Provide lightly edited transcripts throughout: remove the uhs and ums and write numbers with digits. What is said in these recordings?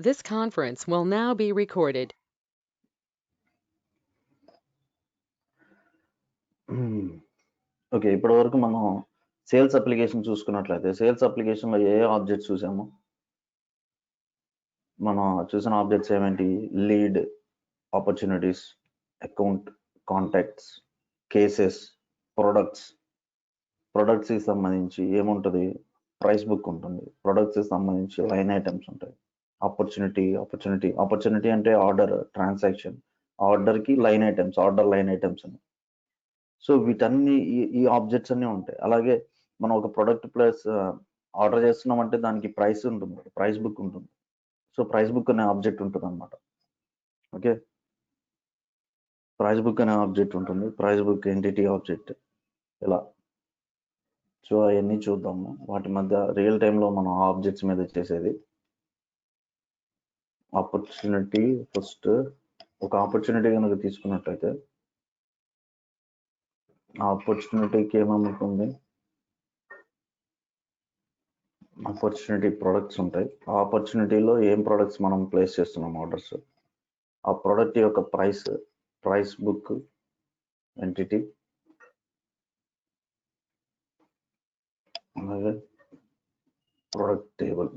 This conference will now be recorded. Okay, ఇప్పటివరకు మనం sales application చూసుకున్నట్లయితే సేల్స్ అప్లికేషన్లో ఏ ఆబ్జెక్ట్స్ చూసాము? మనం చూసిన ఆబ్జెక్ట్స్ ఏమేంటి? Lead, opportunities, account, contacts, cases, ప్రొడక్ట్స్కి సంబంధించి ఏముంటుంది? ప్రైస్ బుక్ ఉంటుంది. ప్రొడక్ట్స్కి సంబంధించి లైన్ ఐటమ్స్ ఉంటాయి. ఆపర్చునిటీ అంటే ఆర్డర్, ట్రాన్సాక్షన్, ఆర్డర్కి line items, order line items అని. సో వీటన్ని ఈ ఆబ్జెక్ట్స్ అన్నీ ఉంటాయి. అలాగే మనం ఒక ప్రొడక్ట్ ప్లస్ ఆర్డర్ చేస్తున్నామంటే దానికి ప్రైస్ ఉంటుంది, ప్రైస్ బుక్ ఉంటుంది. సో ప్రైస్ బుక్ అనే ఆబ్జెక్ట్ ఉంటుంది అనమాట. ఓకే, ప్రైస్ బుక్ అనే ఆబ్జెక్ట్ ఉంటుంది, ప్రైస్ బుక్ ఎంటిటీ ఆబ్జెక్ట్ ఇలా. సో అవన్నీ చూద్దాము. వాటి మధ్య రియల్ టైంలో మనం ఆబ్జెక్ట్స్ మీద చేసేది. ఆపర్చునిటీ, ఫస్ట్ ఒక ఆపర్చునిటీ కనుక తీసుకున్నట్లయితే ఆ ఆపర్చునిటీకి ఏమవుతుంది? ఆపర్చునిటీ ప్రొడక్ట్స్ ఉంటాయి. ఆ ఆపర్చునిటీలో ఏం ప్రొడక్ట్స్ మనం ప్లేస్ చేస్తున్నాం ఆర్డర్స్, ఆ ప్రొడక్ట్ యొక్క ప్రైస్ బుక్ ఎంటిటీ, అలాగే ప్రొడక్ట్ టేబుల్.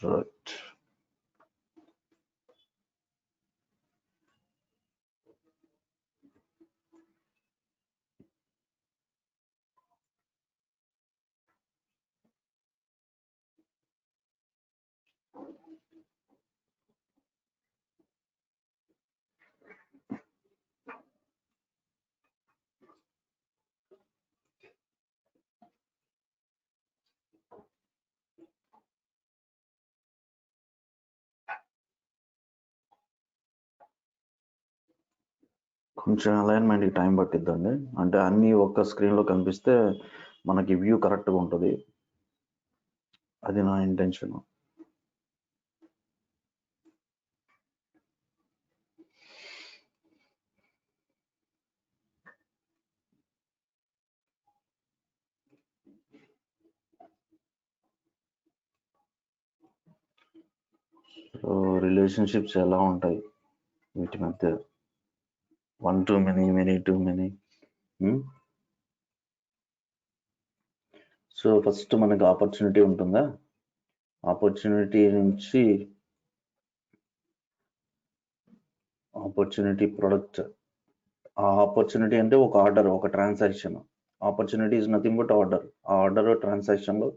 రైట్, కొంచెం అలైన్మెంట్కి టైం పట్టిద్దండి. అంటే అన్నీ ఒక్క స్క్రీన్లో కనిపిస్తే మనకి వ్యూ కరెక్ట్గా ఉంటుంది. అది నా ఇంటెన్షన్. సో రిలేషన్షిప్స్ ఎలా ఉంటాయి వీటి మధ్య? 1 to many, many to many. So first మనకు ఆపర్చునిటీ ఉంటుందా? ఆపర్చునిటీ నుంచి ఆపర్చునిటీ ప్రొడక్ట్. ఆ ఆపర్చునిటీ అంటే ఒక ఆర్డర్, ఒక transaction. Opportunity is nothing but order. ఆ ఆర్డర్ ట్రాన్సాక్షన్లో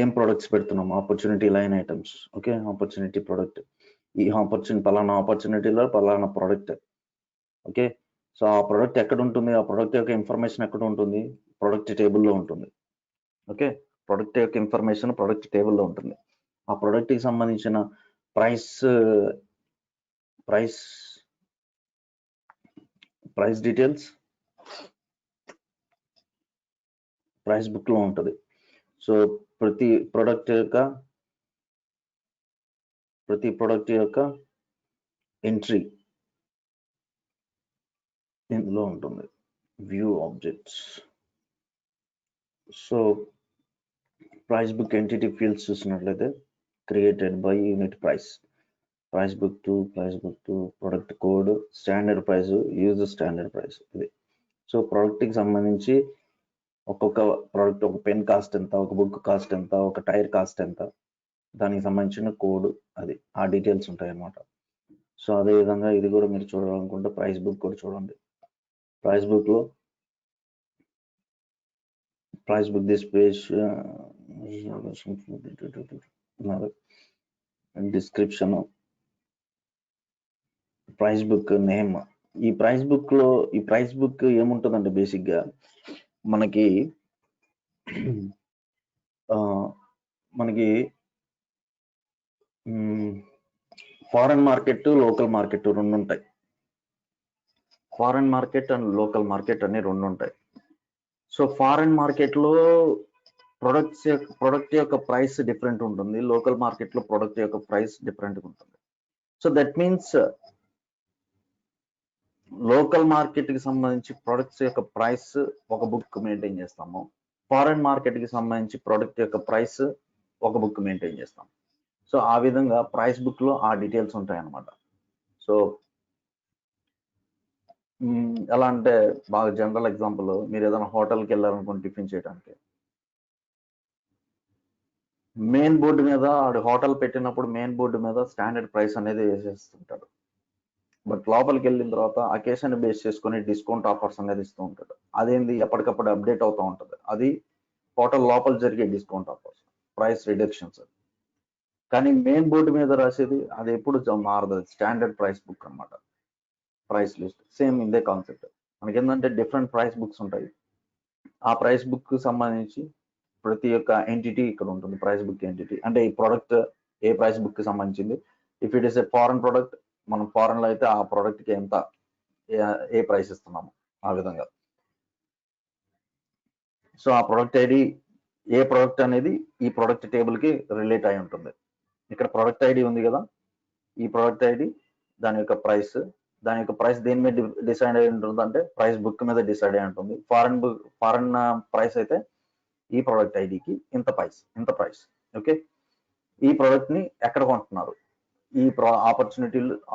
ఏం ప్రొడక్ట్స్ పెడుతున్నాం? Opportunity line items. Okay, opportunity product. ఈ పలానా ఆపర్చునిటీలో పలానా ప్రొడక్ట్. ఓకే, సో ఆ ప్రొడక్ట్ ఎక్కడ ఉంటుంది? ఆ ప్రొడక్ట్ యొక్క ఇన్ఫర్మేషన్ ఎక్కడ ఉంటుంది? ప్రొడక్ట్ టేబుల్లో ఉంటుంది. ఓకే, ప్రొడక్ట్ యొక్క ఇన్ఫర్మేషన్ ప్రొడక్ట్ టేబుల్లో ఉంటుంది. ఆ ప్రొడక్ట్కి సంబంధించిన ప్రైస్ డీటెయిల్స్ ప్రైస్ బుక్లో ఉంటుంది. సో ప్రతి ప్రొడక్ట్ యొక్క ఎంట్రీ ఇందులో ఉంటుంది. View objects. So price book entity fields చూసినట్లయితే created by unit price book to product code, standard price, use standard price. ఇది. సో ప్రోడక్ట్కి సంబంధించి ఒక్కొక్క ప్రోడక్ట్, ఒక పెన్ కాస్ట్ ఎంత, ఒక బుక్ కాస్ట్ ఎంత, ఒక టైర్ కాస్ట్ ఎంత, దానికి సంబంధించిన కోడ్, అది ఆ డీటెయిల్స్ ఉంటాయి అన్నమాట. సో అదేవిధంగా ఇది కూడా మీరు చూడాలనుకుంటే ప్రైస్ బుక్ కూడా చూడండి. ప్రైస్ బుక్లో price book this page, description, price book name. ఈ ప్రైస్ బుక్ ఏముంటుందంటే బేసిక్గా మనకి ఫారెన్ మార్కెట్, లోకల్ మార్కెట్ రెండు ఉంటాయి. Foreign market and local market అనే రెండు ఉంటాయి. సో ఫారెన్ మార్కెట్లో ప్రొడక్ట్ యొక్క ప్రైస్ డిఫరెంట్ ఉంటుంది, లోకల్ మార్కెట్లో ప్రొడక్ట్ యొక్క ప్రైస్ డిఫరెంట్గా ఉంటుంది. So that means local market కి సంబంధించి ప్రొడక్ట్స్ యొక్క ప్రైస్ ఒక బుక్ మెయింటైన్ చేస్తాము. ఫారెన్ మార్కెట్ కి సంబంధించి ప్రొడక్ట్ యొక్క ప్రైస్ ఒక బుక్ మెయింటైన్ చేస్తాం. సో ఆ విధంగా ప్రైస్ బుక్ లో ఆ డీటెయిల్స్ ఉంటాయి అన్నమాట. సో ఎలా అంటే బాగా జనరల్ ఎగ్జాంపుల్, మీరు ఏదైనా హోటల్కి వెళ్ళారనుకోండి టిఫిన్ చేయడానికి, మెయిన్ బోర్డు మీద హోటల్ పెట్టినప్పుడు మెయిన్ బోర్డు మీద స్టాండర్డ్ ప్రైస్ అనేది వేసేస్తుంటాడు. బట్ లోపలికి వెళ్ళిన తర్వాత అకేషన్ బేస్ చేసుకుని డిస్కౌంట్ ఆఫర్స్ అనేది ఇస్తూ ఉంటాడు. అదేంది ఎప్పటికప్పుడు అప్డేట్ అవుతూ ఉంటుంది. అది హోటల్ లోపల జరిగే డిస్కౌంట్ ఆఫర్స్, ప్రైస్ రిడక్షన్స్. కానీ మెయిన్ బోర్డు మీద రాసేది అది ఎప్పుడు మారదు, స్టాండర్డ్ ప్రైస్ బుక్ అన్నమాట. ప్రైస్ లిస్ట్ సేమ్ ఇదే కాన్సెప్ట్. మనకి ఏంటంటే డిఫరెంట్ ప్రైస్ బుక్స్ ఉంటాయి. ఆ ప్రైస్ బుక్ సంబంధించి ప్రతి ఒక్క ఎంటిటీ ఇక్కడ ఉంటుంది. ప్రైస్ బుక్ ఎంటిటీ అంటే ఈ ప్రోడక్ట్ ఏ ప్రైస్ బుక్ కి సంబంధించింది. If it is a foreign product, మనం ఫారెన్ లో అయితే ఆ ప్రోడక్ట్ కి ఎంత ఏ ప్రైస్ ఇస్తున్నాము ఆ విధంగా. సో ఆ ప్రొడక్ట్ ఐడి ఏ ప్రొడక్ట్ అనేది ఈ ప్రొడక్ట్ టేబుల్ కి రిలేట్ అయి ఉంటుంది. ఇక్కడ ప్రొడక్ట్ ఐడి ఉంది కదా, ఈ ప్రొడక్ట్ ఐడి దాని యొక్క ప్రైస్, దాని యొక్క ప్రైస్ దేని మీద డిసైడ్ అయి ఉంటుంది అంటే ప్రైస్ బుక్ మీద డిసైడ్ అయి ఉంటుంది. ఫారెన్ ప్రైస్ అయితే ఈ ప్రోడక్ట్ ఐడికి ఇంత ప్రైస్. ఓకే, ఈ ప్రోడక్ట్ ని ఎక్కడ కొంటున్నారు, ఈ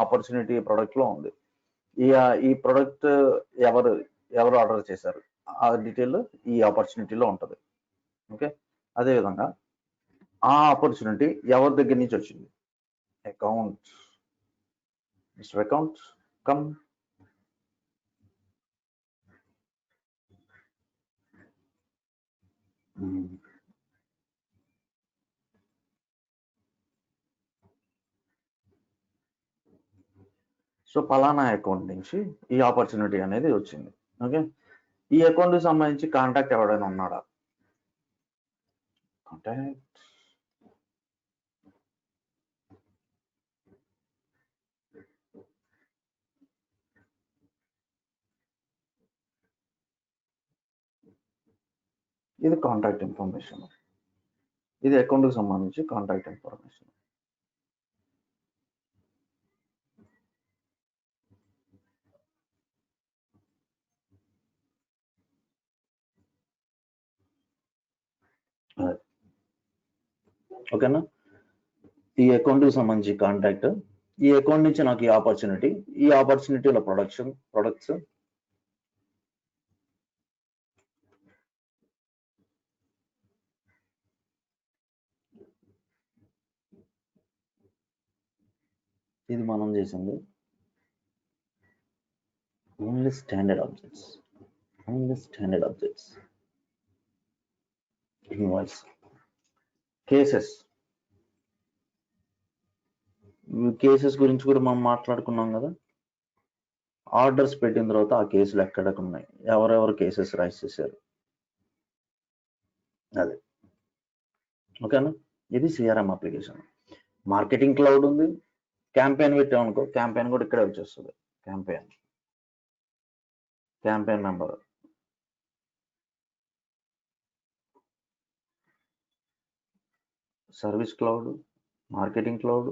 ఆపర్చునిటీ ప్రోడక్ట్ లో ఉంది. ఈ ప్రోడక్ట్ ఎవరు ఆర్డర్ చేశారు ఆ డీటెయిల్ ఈ ఆపర్చునిటీలో ఉంటుంది. ఓకే, అదే విధంగా ఆ ఆపర్చునిటీ ఎవరి దగ్గర నుంచి వచ్చింది, account, mister account come. So పలానా అకౌంట్ నుంచి ఈ ఆపర్చునిటీ అనేది వచ్చింది. ఓకే, ఈ అకౌంట్ కి సంబంధించి కాంటాక్ట్ ఎవరైనా ఉన్నాడా, కాంటాక్ట్ ఇది కాంటాక్ట్ ఇన్ఫర్మేషన్. ఇది అకౌంట్ కి సంబంధించి కాంటాక్ట్ ఇన్ఫర్మేషన్. ఓకేనా, ఈ అకౌంట్ కి సంబంధించి కాంటాక్ట్, ఈ అకౌంట్ నుంచి నాకు ఈ ఆపర్చునిటీలో ప్రొడక్ట్స్ ఇది మనం చేసింది only standard objects. Invoice cases గురించి కూడా మనం మాట్లాడుకున్నాం కదా. ఆర్డర్స్ పెట్టిన తర్వాత ఆ కేసులు ఎక్కడెక్కడ ఉన్నాయి, ఎవరెవరు కేసెస్ రైజ్ చేశారు, అదే. ఓకేనా, ఇది సిఆర్ఎం అప్లికేషన్. మార్కెటింగ్ క్లౌడ్ ఉంది, క్యాంపెయిన్ పెట్టామనుకో క్యాంపెయిన్ కూడా ఇక్కడే వచ్చేస్తుంది. Campaign number, service cloud, marketing cloud,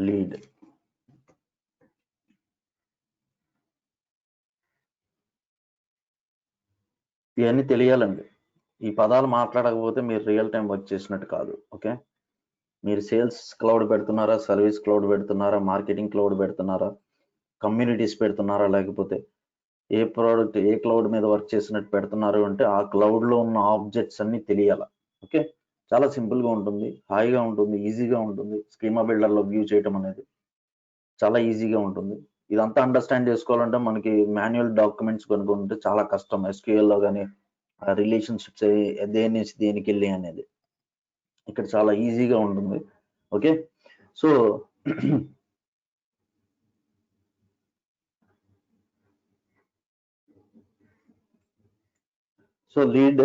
lead. ఇవన్నీ తెలియాలండి. ఈ పదాలు మాట్లాడకపోతే మీరు రియల్ టైం వర్క్ చేసినట్టు కాదు. ఓకే, మీరు సేల్స్ క్లౌడ్ పెడుతున్నారా, సర్వీస్ క్లౌడ్ పెడుతున్నారా, మార్కెటింగ్ క్లౌడ్ పెడుతున్నారా, కమ్యూనిటీస్ పెడుతున్నారా, లేకపోతే ఏ ప్రోడక్ట్ ఏ క్లౌడ్ మీద వర్క్ చేసినట్టు పెడుతున్నారు అంటే ఆ క్లౌడ్ లో ఉన్న ఆబ్జెక్ట్స్ అన్ని తెలియాలి. ఓకే, చాలా సింపుల్ గా ఉంటుంది, హాయిగా ఉంటుంది, ఈజీగా ఉంటుంది. స్కీమా బిల్డర్ లో వ్యూ చేయటం అనేది చాలా ఈజీగా ఉంటుంది. ఇదంతా అండర్స్టాండ్ చేసుకోవాలంటే మనకి మాన్యువల్ డాక్యుమెంట్స్ కనుక్కుంటే చాలా కష్టం. SQL లో కానీ రిలేషన్షిప్స్ దేని నుంచి దేనికి వెళ్ళి అనేది ఇక్కడ చాలా ఈజీగా ఉంటుంది. ఓకే, సో లీడ్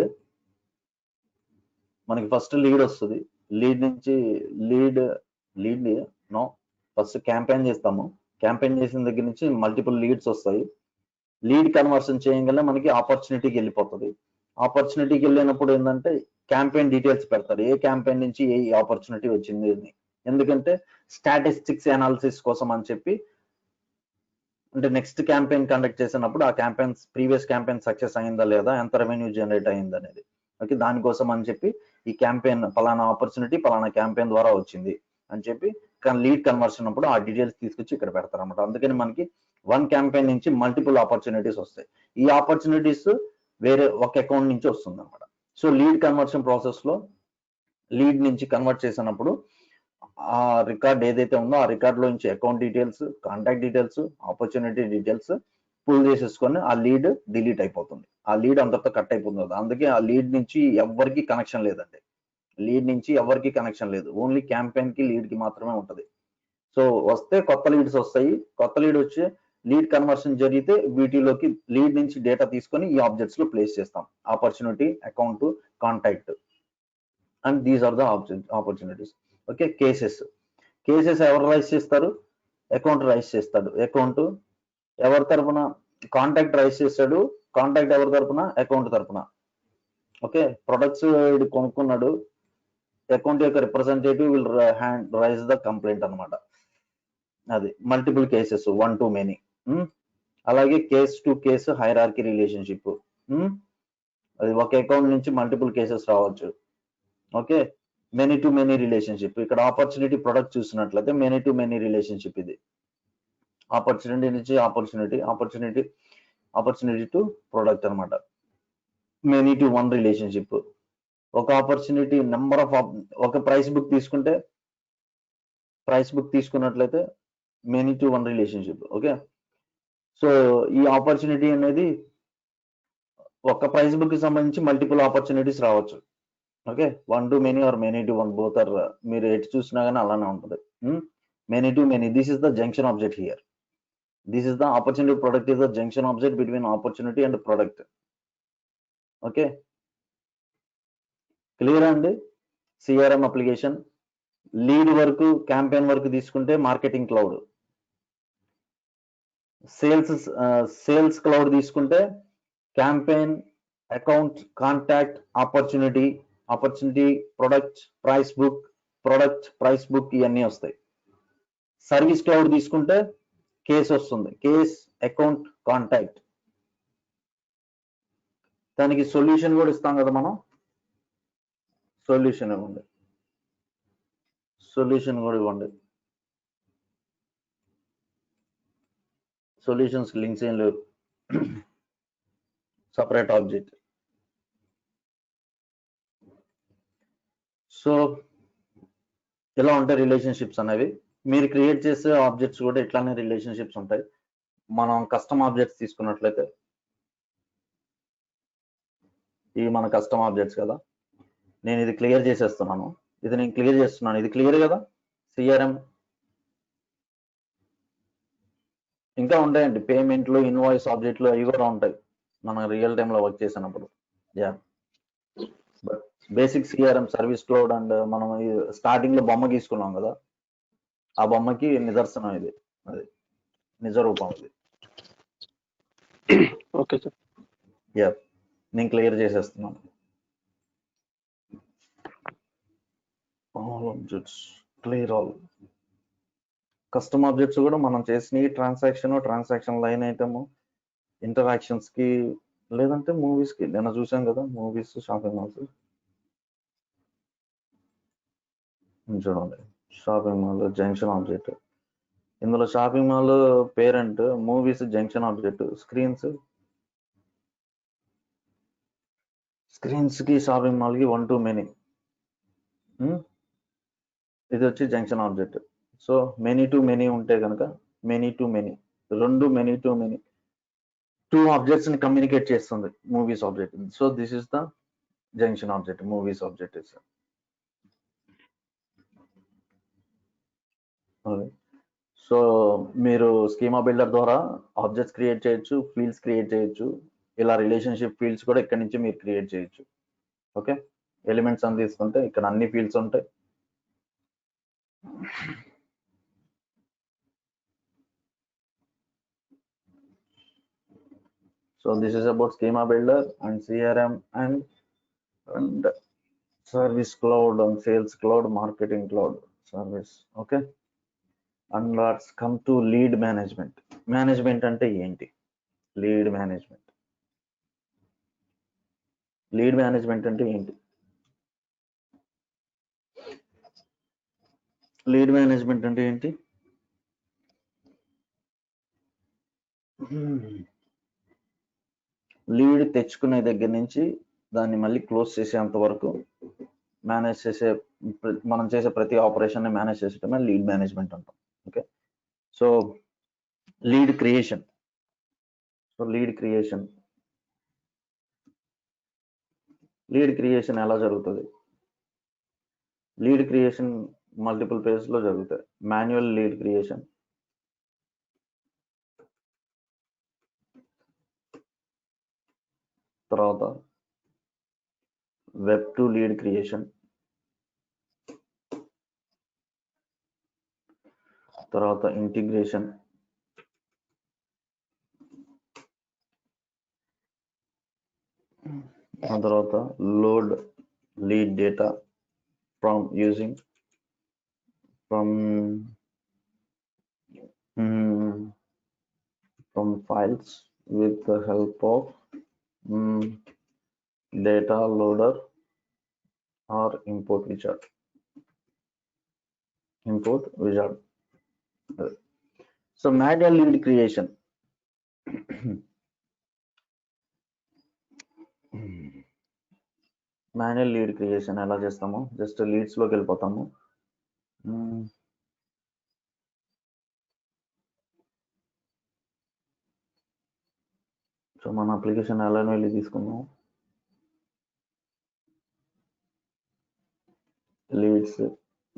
మనకి ఫస్ట్ లీడ్ వస్తుంది. లీడ్ నుంచి లీడ్ నో ఫస్ట్ క్యాంపెయిన్ చేస్తాము. క్యాంపెయిన్ చేసిన దగ్గర నుంచి మల్టిపుల్ లీడ్స్ వస్తాయి. లీడ్ కన్వర్షన్ చేయగలనే మనకి ఆపర్చునిటీకి వెళ్ళిపోతుంది. ఆపర్చునిటీకి వెళ్ళినప్పుడు ఏంటంటే క్యాంపెయిన్ డీటెయిల్స్ పెడతారు, ఏ క్యాంపెయిన్ నుంచి ఏ ఆపర్చునిటీ వచ్చింది అని. ఎందుకంటే స్టాటిస్టిక్స్ అనాలిసిస్ కోసం అని చెప్పి, అంటే నెక్స్ట్ క్యాంపెయిన్ కండక్ట్ చేసినప్పుడు ఆ క్యాంపెయిన్ ప్రీవియస్ క్యాంపెయిన్ సక్సెస్ అయిందా లేదా, ఎంత రెవెన్యూ జనరేట్ అయింది అనేది. ఓకే, దానికోసం అని చెప్పి ఈ క్యాంపెయిన్ పలానా ఆపర్చునిటీ పలానా క్యాంపెయిన్ ద్వారా వచ్చింది అని చెప్పి లీడ్ కన్వర్షన్ అప్పుడు ఆ డీటెయిల్స్ తీసుకొచ్చి ఇక్కడ పెడతారు అనమాట. అందుకని మనకి వన్ క్యాంపెయిన్ నుంచి మల్టిపుల్ ఆపర్చునిటీస్ వస్తాయి. ఈ ఆపర్చునిటీస్ వేరే ఒక అకౌంట్ నుంచి వస్తుంది అనమాట. సో లీడ్ కన్వర్షన్ ప్రాసెస్ లో లీడ్ నుంచి కన్వర్ట్ చేసినప్పుడు ఆ రికార్డ్ ఏదైతే ఉందో ఆ రికార్డ్ లో నుంచి account details, contact details, opportunity details pull చేసేసుకొని ఆ లీడ్ డిలీట్ అయిపోతుంది. ఆ లీడ్ అంతతో కట్ అయిపోతుంది. అందుకే ఆ లీడ్ నుంచి ఎవరికి కనెక్షన్ లేదండి. లీడ్ నుంచి ఎవరికి కనెక్షన్ లేదు, ఓన్లీ క్యాంపెయిన్ కి లీడ్ కి మాత్రమే ఉంటది. సో వస్తే కొత్త లీడ్స్ వస్తాయి, కొత్త లీడ్ వచ్చి లీడ్ కన్వర్షన్ జరిగితే వీటిలోకి లీడ్ నుంచి డేటా తీసుకొని ఈ ఆబ్జెక్ట్స్ లో ప్లేస్ చేస్తాం. Opportunity, account, contact, and these are the opportunities. Okay, cases ఎవరు రైజ్ చేస్తారు? అకౌంట్ రైజ్ చేస్తాడు. అకౌంట్ ఎవరి తరపున? కాంటాక్ట్ రైజ్ చేస్తాడు. కాంటాక్ట్ ఎవరి తరపున? అకౌంట్ తరపున. ఓకే, ప్రొడక్ట్స్ కొనుక్కున్నాడు, అకౌంట్ యొక్క representative will raise the complaint అనమాట. అది మల్టిపుల్ కేసెస్, 1 to many. అలాగే case to case hierarchy relationship, అది ఒక అకౌంట్ నుంచి మల్టిపుల్ కేసెస్ రావచ్చు. Okay, many to many relationship. ఇక్కడ ఆపర్చునిటీ ప్రొడక్ట్ చూసినట్లయితే మెనీ టు మెనీ రిలేషన్షిప్. ఇది ఆపర్చునిటీ నుంచి ఆపర్చునిటీ టు ప్రొడక్ట్ అనమాట. Many to one relationship. ఒక ఆపర్చునిటీ నెంబర్ ఆఫ్ ఒక ప్రైస్ బుక్ తీసుకున్నట్లయితే many to one relationship. Okay, so ఈ ఆపర్చునిటీ అనేది ఒక ప్రైస్ బుక్ కి సంబంధించి మల్టిపుల్ ఆపర్చునిటీస్ రావచ్చు. Okay, 1 to many or many to one, both are, మీరు ఎటు చూసినా కానీ అలానే ఉంటుంది. Many to many, this is the junction object here. This is the opportunity product is the junction object between opportunity and product. Okay, clear అండి? CRM application lead వరకు, campaign వరకు తీసుకుంటే మార్కెటింగ్ క్లౌడ్, సేల్స్ క్లౌడ్ తీసుకుంటే campaign, account, contact, opportunity, product, price book ఇవన్నీ వస్తాయి. Service cloud తీసుకుంటే case వస్తుంది, case, account, contact. దానికి సొల్యూషన్ కూడా ఇస్తాం కదా మనం. సొల్యూషన్ కూడా ఇవ్వండి. సొల్యూషన్స్ లింక్స్ ఏం లేవు, సపరేట్ ఆబ్జెక్ట్. సో ఇలా ఉంటాయి రిలేషన్షిప్స్ అనేవి. మీరు క్రియేట్ చేసే ఆబ్జెక్ట్స్ కూడా ఇట్లానే రిలేషన్షిప్స్ ఉంటాయి. మనం కస్టమ్ ఆబ్జెక్ట్స్ తీసుకున్నట్లయితే ఇవి మన కస్టమ్ ఆబ్జెక్ట్స్ కదా. నేను ఇది క్లియర్ చేసేస్తున్నాను, ఇది క్లియర్ కదా. సిఆర్ఎం ఇంకా ఉంటాయండి, పేమెంట్లు, ఇన్వాయిస్ ఆబ్జెక్ట్లు, అవి కూడా ఉంటాయి మనం రియల్ టైంలో వర్క్ చేసినప్పుడు. Yeah, but basic CRM, service cloud, and మనం స్టార్టింగ్ లో బొమ్మ గీసుకున్నాం కదా, ఆ బొమ్మకి నిదర్శనం ఇది, అది నిజ రూపం ఇది. Okay sir. యా, నేను క్లియర్ చేసేస్తున్నాను. All objects clear. All custom objects కూడా మనం చేసిన ట్రాన్సాక్షన్ లైన్ ఐటమ్, ఇంటరాక్షన్స్ కి, లేదంటే మూవీస్ కి. నిన్న చూసాం కదా మూవీస్, షాపింగ్ మాల్స్. చూడండి, షాపింగ్ మాల్ జంక్షన్ ఆబ్జెక్ట్. ఇందులో shopping mall parent, movies junction object, screens కి షాపింగ్ మాల్ కి 1 to many, ఇది వచ్చి junction object. So many to many ఉంటే కనుక మెనీ టు మెనీ, రెండు మెనీ టు మెనీ, 2 ఆబ్జెక్ట్స్ ని కమ్యూనికేట్ చేస్తుంది movies object. So this is the junction object, movies object is. So మీరు స్కీమా బిల్డర్ ద్వారా ఆబ్జెక్ట్స్ క్రియేట్ చేయొచ్చు, ఫీల్డ్స్ క్రియేట్ చేయొచ్చు. ఇలా రిలేషన్షిప్ ఫీల్డ్స్ కూడా ఇక్కడ నుంచి మీరు క్రియేట్ చేయొచ్చు. ఓకే, ఎలిమెంట్స్ అని తీసుకుంటే ఇక్కడ అన్ని ఫీల్డ్స్ ఉంటాయి. So this is about schema builder and CRM and service cloud and sales cloud, marketing cloud service. Okay. And let's come to lead management. Management ante enti? Lead management. Lead management ante enti? Lead management ante enti? Lead తెచ్చుకునే దగ్గర నుంచి దాన్ని మళ్ళీ close చేసేంత వరకు manage చేసే, మనం చేసే ప్రతి ఆపరేషన్ మేనేజ్ చేసేటమే లీడ్ మేనేజ్మెంట్ అంటాం. Okay. So lead creation. Lead creation ఎలా జరుగుతుంది? లీడ్ క్రియేషన్ మల్టిపుల్ ఫేజ్ లో జరుగుతాయి. మాన్యువల్ లీడ్ క్రియేషన్, తర్వాత వెబ్ టు లీడ్ క్రియేషన్, తర్వాత ఇంటిగ్రేషన్, ఆ తర్వాత load lead data from using from files with the help of data loader or import wizard. So manual lead creation. Manual lead creation ఎలా చేస్తాము? Just leads లోకి వెళ్ళిపోతాము. So మన application ఎలా వెళ్ళి తీసుకున్నాము. లీడ్స్.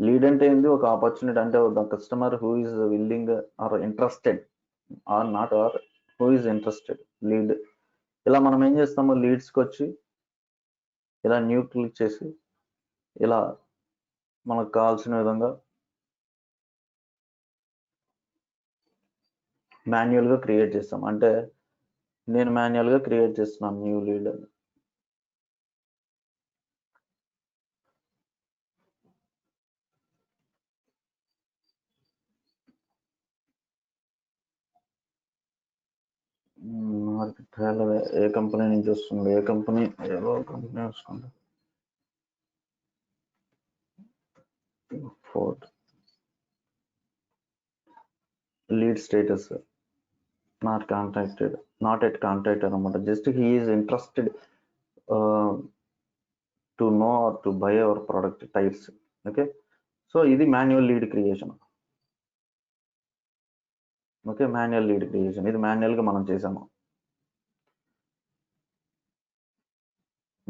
లీడ్ అంటే ఏంది? ఒక ఆపర్చునిటీ, అంటే the customer who is willing or interested or not, or who is interested. Lead. ఇలా మనం ఏం చేస్తాము? లీడ్స్కి వచ్చి ఇలా న్యూ క్లిక్ చేసి ఇలా మనకు కావాల్సిన విధంగా మాన్యువల్గా క్రియేట్ చేస్తాం. అంటే నేను మాన్యువల్గా క్రియేట్ చేస్తున్నాను న్యూ లీడ్ అని. ఏ కంపెనీ నుంచి వస్తుంది? ఏ కంపెనీ వస్తుంది? Fourth lead status not contacted, not at contacted అనమాట. Just he is interested to know or to buy our product tyres. Okay. So ఇది manual lead creation. Okay. Manual lead creation ఇది మాన్యువల్గా మనం చేసాము.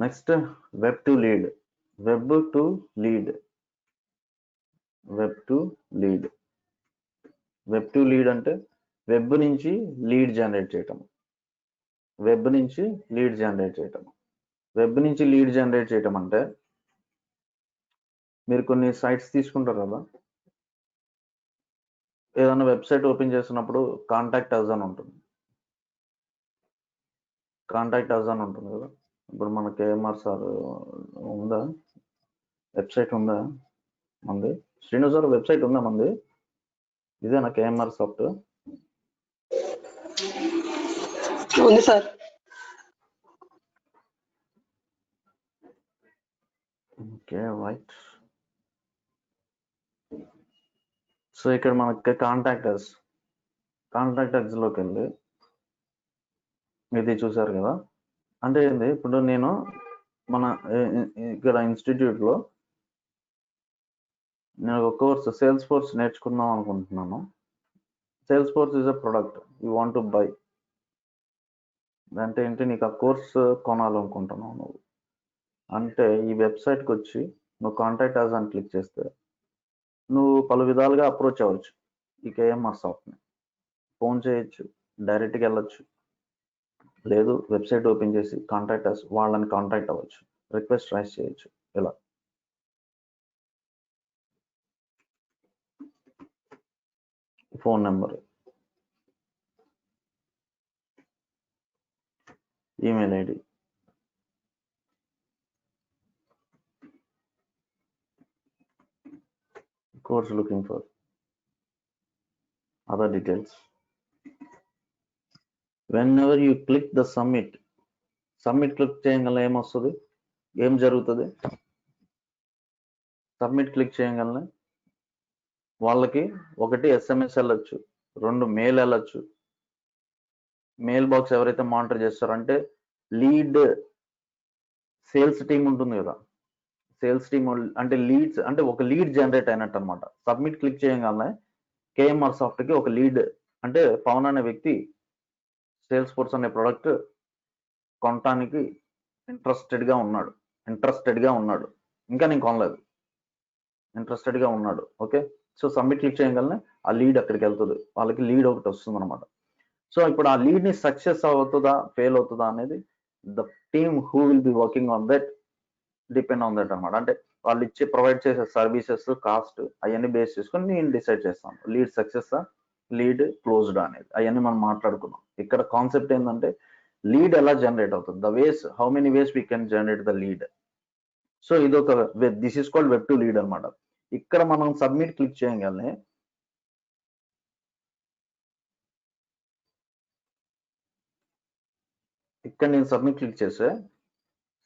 Next web to lead. Web to lead. Web to lead అంటే web నుంచి lead generate చేయటం. Web నుంచి lead generate చేయటం అంటే మీరు కొన్ని సైట్స్ తీసుకుంటారు కదా, ఏదైనా వెబ్సైట్ ఓపెన్ చేసినప్పుడు కాంటాక్ట్ అస్ అని ఉంటుంది. కదా. ఇప్పుడు మన కేఎంఆర్ సార్ ఉందా వెబ్సైట్? ఉందా మంది? శ్రీను సార్ వెబ్సైట్ ఉందా మంది? ఇదేనా కేఎంఆర్ సాఫ్ట్? ఉంది సార్. Okay, right. సో ఇక్కడ మనకి కాంటాక్టర్స్ లోకి వెళ్ళి ఇది చూసారు కదా. అంటే ఏంది? ఇప్పుడు నేను మన ఇక్కడ ఇన్స్టిట్యూట్లో నేను ఒక కోర్స్ సేల్స్ ఫోర్స్ నేర్చుకుందాం అనుకుంటున్నాను. Sales force is a product you want to buy. అంటే ఏంటి? నీకు ఆ కోర్స్ కొనాలనుకుంటున్నావు నువ్వు. అంటే ఈ వెబ్సైట్కి వచ్చి నువ్వు కాంటాక్ట్ అస్ అని క్లిక్ చేస్తే నువ్వు పలు విధాలుగా అప్రోచ్ అవ్వచ్చు. ఈ కేఎంఆర్ సాఫ్ట్ని ఫోన్ చేయొచ్చు, డైరెక్ట్గా వెళ్ళొచ్చు, లేదు వెబ్సైట్ ఓపెన్ చేసి కాంటాక్ట్ అస్ వాళ్ళని కాంటాక్ట్ అవ్వచ్చు, రిక్వెస్ట్ రైజ్ చేయొచ్చు. ఇలా phone number, email ID, course looking for, other details. Whenever you click the submit click చేయగానే ఏమొస్తుంది, ఏం జరుగుతుంది? సబ్మిట్ క్లిక్ చేయగానే వాళ్ళకి ఒకటి SMS వెళ్ళొచ్చు, 2 మెయిల్ వెళ్ళొచ్చు. మెయిల్ బాక్స్ ఎవరైతే మానిటర్ చేస్తారో అంటే లీడ్ సేల్స్ టీమ్ ఉంటుంది కదా, సేల్స్ టీమ్ అంటే లీడ్స్ అంటే ఒక లీడ్ జనరేట్ అయినట్టు అనమాట. సబ్మిట్ క్లిక్ చేయగానే KMR సాఫ్ట్కి ఒక లీడ్ అంటే పవన్ అనే వ్యక్తి సేల్స్ ఫోర్స్ అనే ప్రోడక్ట్ కొనటానికి ఇంట్రెస్టెడ్గా ఉన్నాడు. ఇంకా నేను కొనలేదు, ఇంట్రెస్టెడ్గా ఉన్నాడు. ఓకే, సో సబ్మిట్ క్లిక్ చేయగానే ఆ లీడ్ అక్కడికి వెళ్తుంది, వాళ్ళకి లీడ్ ఒకటి వస్తుంది అనమాట. సో ఇప్పుడు ఆ లీడ్ని సక్సెస్ అవుతుందా ఫెయిల్ అవుతుందా అనేది the team who will be working on that depend on that అనమాట. అంటే వాళ్ళు ప్రొవైడ్ చేసే సర్వీసెస్ కాస్ట్ అవన్నీ బేస్ చేసుకొని నేను డిసైడ్ చేస్తాను లీడ్ సక్సెస్ లీడ్ క్లోజ్డ్ అనేది. అవన్నీ మనం మాట్లాడుకున్నాం. ఇక్కడ కాన్సెప్ట్ ఏంటంటే లీడ్ ఎలా జనరేట్ అవుతుంది, the ways, how many ways we can generate the lead. So ఇది ఒక this is called web to lead అనమాట. ఇక్కడ మనం సబ్మిట్ క్లిక్ చేయగానే ఇక్కడ నేను సబ్మిట్ క్లిక్ చేస్తే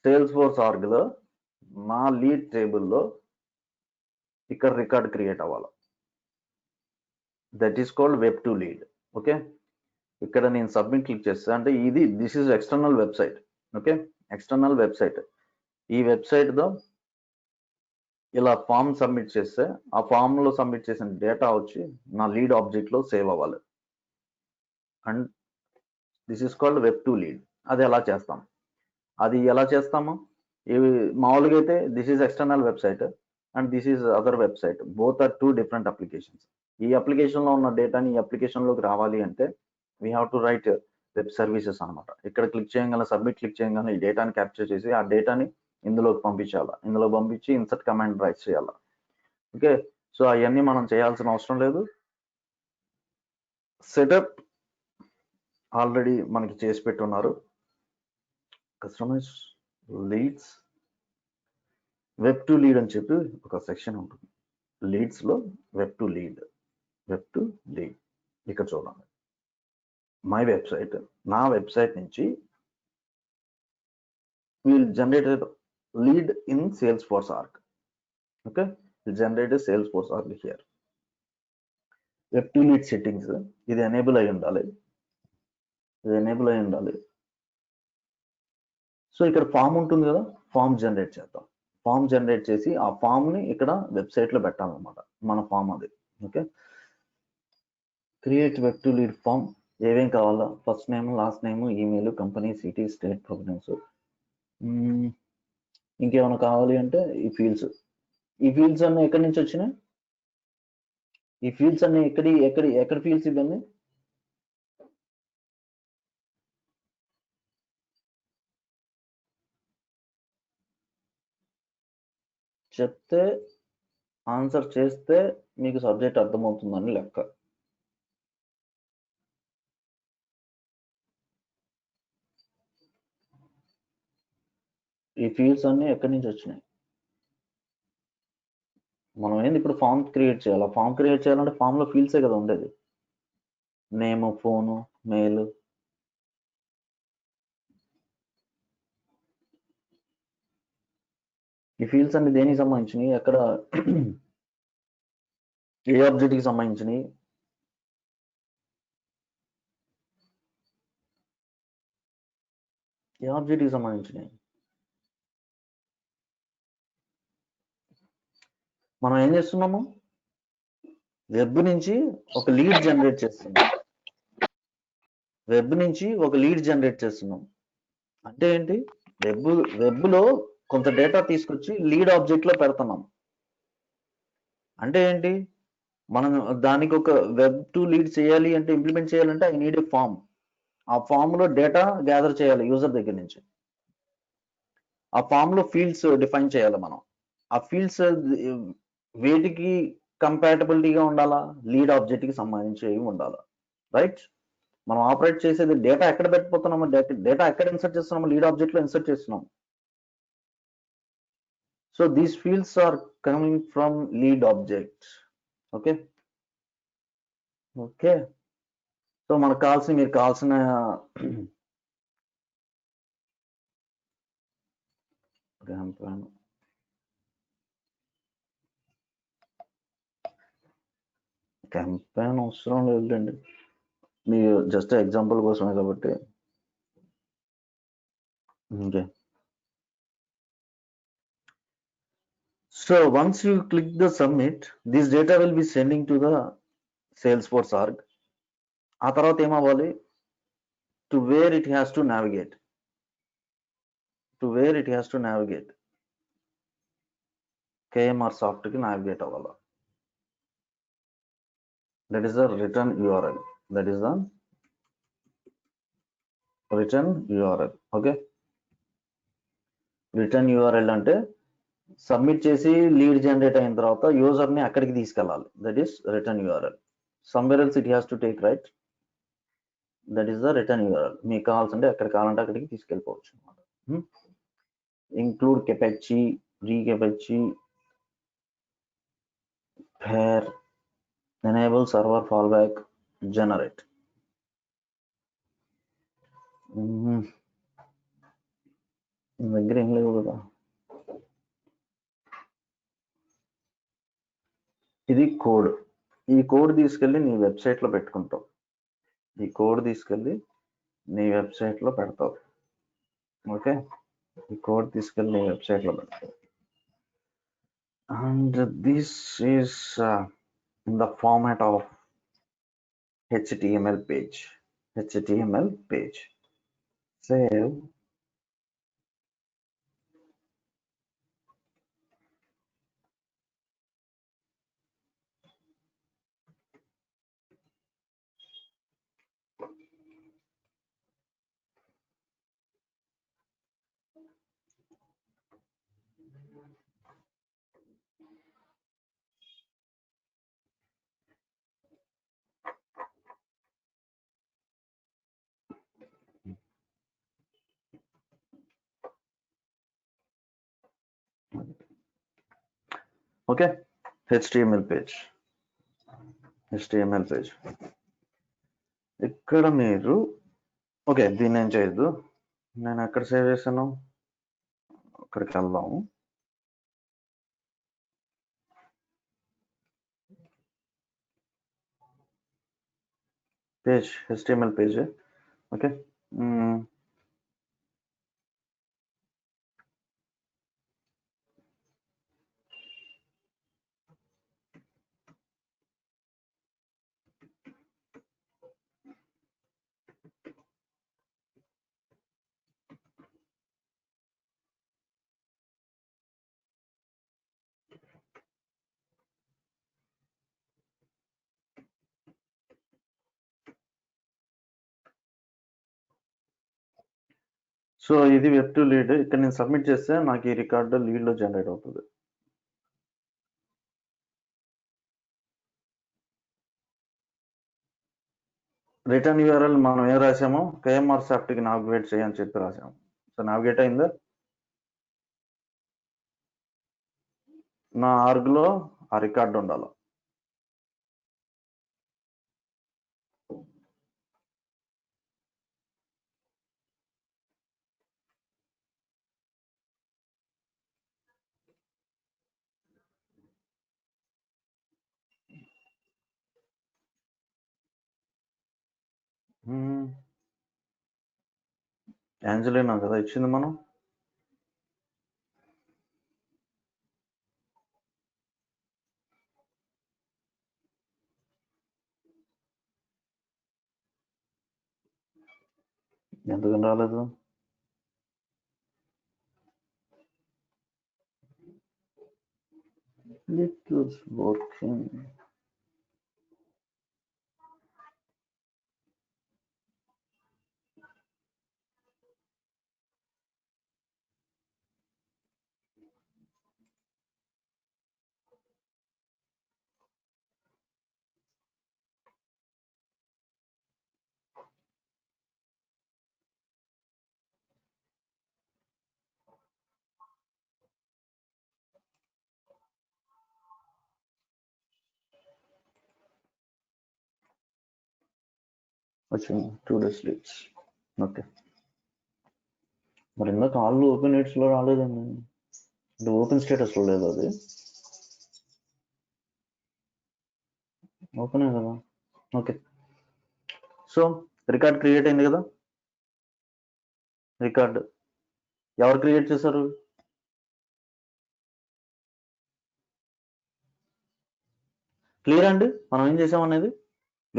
సేల్స్ ఫోర్స్ ఆర్గ్లో నా లీడ్ టేబుల్లో ఇక్కడ రికార్డ్ క్రియేట్ అవ్వాలి. That is called web to lead. Okay, ఇక్కడ నేను సబ్మిట్ క్లిక్ చేస్తే అంటే this is external website. Okay, external website. ఈ వెబ్సైట్తో ఇలా ఫామ్ సబ్మిట్ చేస్తే ఆ ఫామ్లో సబ్మిట్ చేసిన డేటా వచ్చి నా లీడ్ ఆబ్జెక్ట్లో సేవ్ అవ్వాలి. And this is called web to lead. అది ఎలా చేస్తాము? ఇవి మామూలుగా అయితే this is external website and this is other website. Both are 2 different applications. ఈ అప్లికేషన్లో ఉన్న డేటాని ఈ అప్లికేషన్లోకి రావాలి అంటే we have to write web services అనమాట. ఇక్కడ క్లిక్ చేయగానే సబ్మిట్ క్లిక్ చేయగానే ఈ డేటాని క్యాప్చర్ చేసి ఆ డేటాని ఇందులోకి పంపించాలి. ఇందులో పంపించి ఇన్సర్ట్ కమాండ్ రైట్ చేయాలి. ఓకే, సో అవన్నీ మనం చేయాల్సిన అవసరం లేదు. సెటప్ ఆల్రెడీ మనకి చేసి పెట్టున్నారు. Customize leads web to lead అని చెప్పి ఒక సెక్షన్ ఉంటుంది. లీడ్స్లో వెబ్ టు లీడ్. ఇక్కడ చూడండి, మై వెబ్సైట్, నా వెబ్సైట్ నుంచి will generated lead in Salesforce org. Okay, generated Salesforce org here. Web to lead settings ఇది ఎనేబుల్ అయి ఉండాలి. సో ఇక్కడ ఫామ్ ఉంటుంది కదా, ఫామ్ జనరేట్ చేద్దాం. ఫామ్ జనరేట్ చేసి ఆ ఫామ్ని ఇక్కడ వెబ్సైట్లో పెట్టాలన్నమాట, మన ఫామ్ అది. Okay, create web to lead form. ఏమేం కావాలా? First name, last name, email, company, city, state, programs. ఇంకేమైనా కావాలి అంటే ఈ ఫీల్డ్స్ అన్నీ ఎక్కడి నుంచి వచ్చినాయి? ఈ ఫీల్డ్స్ అన్ని ఎక్కడ ఫీల్డ్స్ ఇవన్నీ? చెప్తే ఆన్సర్ చేస్తే మీకు సబ్జెక్ట్ అర్థమవుతుందని లెక్క. ఈ ఫీల్డ్స్ అన్ని ఎక్కడి నుంచి వచ్చినాయి? మనం ఏంది ఇప్పుడు ఫామ్ క్రియేట్ చేయాలి. ఫామ్ క్రియేట్ చేయాలంటే ఫామ్లో ఫీల్డ్సే కదా ఉండేది. Name, phone, mail. ఈ ఫీల్డ్స్ అన్ని దేనికి సంబంధించినవి? ఎక్కడ ఏ ఆబ్జెక్ట్కి సంబంధించినవి? మనం ఏం చేస్తున్నాము? వెబ్ నుంచి ఒక లీడ్ జనరేట్ చేస్తున్నాం. అంటే ఏంటి? వెబ్లో కొంత డేటా తీసుకొచ్చి లీడ్ ఆబ్జెక్ట్లో పెడుతున్నాం. అంటే ఏంటి? మనం దానికి ఒక వెబ్ టు లీడ్ చేయాలి అంటే, ఇంప్లిమెంట్ చేయాలంటే ఐ నీడ్ ఏ ఫామ్. ఆ ఫామ్లో డేటా గ్యాదర్ చేయాలి యూజర్ దగ్గర నుంచి. ఆ ఫామ్లో ఫీల్డ్స్ డిఫైన్ చేయాలి మనం. ఆ ఫీల్డ్స్ వేటికి కంపాటబిలిటీగా ఉండాలా? లీడ్ ఆబ్జెక్ట్కి సంబంధించి ఉండాలా, రైట్? మనం ఆపరేట్ చేసేది డేటా ఎక్కడ పెట్టిపోతున్నాము, డేటా ఎక్కడ ఇన్సర్ట్ చేస్తున్నాము, లీడ్ ఆబ్జెక్ట్ లో ఇన్సర్ట్ చేస్తున్నాము. So these fields are coming from lead object. Okay okay so మనకు కావాల్సిన, మీరు కావాల్సిన క్యాంపెయిన్ అవసరం లేదండి, మీరు జస్ట్ ఎగ్జాంపుల్ కోసమే కాబట్టి. Okay so once you click the submit, this data will be sending to the Salesforce org. ఆ తర్వాత ఏమవ్వాలి, to where it has to navigate, KMR soft కి నావిగేట్ అవ్వాలి. That is the return URL. Okay return URL అంటే submit చేసి lead generate అయిన తర్వాత user ని అక్కడికి తీసుకెళ్ళాలి. That is return URL. Somewhere else it has to take, right? That is the return URL. మీకు కావాల్సింటే ఎక్కడ కావాలంటే అక్కడికి తీసుకెళ్ళిపోవచ్చు అనమాట. ఇంక్లూడ్ కెపాచి, రీకెపాచి, పేర్, ఎనేబుల్ సర్వర్ ఫాల్బ్యాక్, జనరేట్. దగ్గర ఏం లేవు కదా. ఇది కోడ్. ఈ కోడ్ తీసుకెళ్ళి నీ వెబ్సైట్ లో పెట్టుకుంటావు. పెడతావు. ఓకే ఈ కోడ్ తీసుకెళ్ళి నీ వెబ్సైట్ లో పెడతావు. And this is in the format of HTML page. Save. Okay HTML page. ఇక్కడ మీరు ఓకే దీన్ని ఏం చేయొద్దు, నేను ఎక్కడ సేవ్ చేశాను అక్కడికి వెళ్దాము. Page HTML page. Okay so ఇది వెబ్ టు లీడ్. ఇక్కడ నేను సబ్మిట్ చేస్తే నాకు ఈ రికార్డు లీడ్ లో జనరేట్ అవుతుంది. రిటర్న్ యూఆర్ఎల్ మనం ఏం రాసాము, కేఎంఆర్ సాఫ్ట్ కి నావిగేట్ చేయని చెప్పి రాసాము. సో నావిగేట్ అయిందా? నా ఆర్గ్ లో ఆ రికార్డు ఉండాలి. యాంజలినా కదా ఇచ్చింది మనం. ఎందుకని రాలేదు? It was working. వచ్చింది 2 days leads. ఓకే, మరి ఇందాక ఆల్ ఓపెన్ లో రాలేదండి, అంటే ఓపెన్ స్టేటస్లో లేదు, అది ఓపెనే కదా. ఓకే, సో రికార్డ్ క్రియేట్ అయింది కదా. రికార్డ్ ఎవరు క్రియేట్ చేశారు? క్లియర్ అండి. మనం ఏం చేసామనేది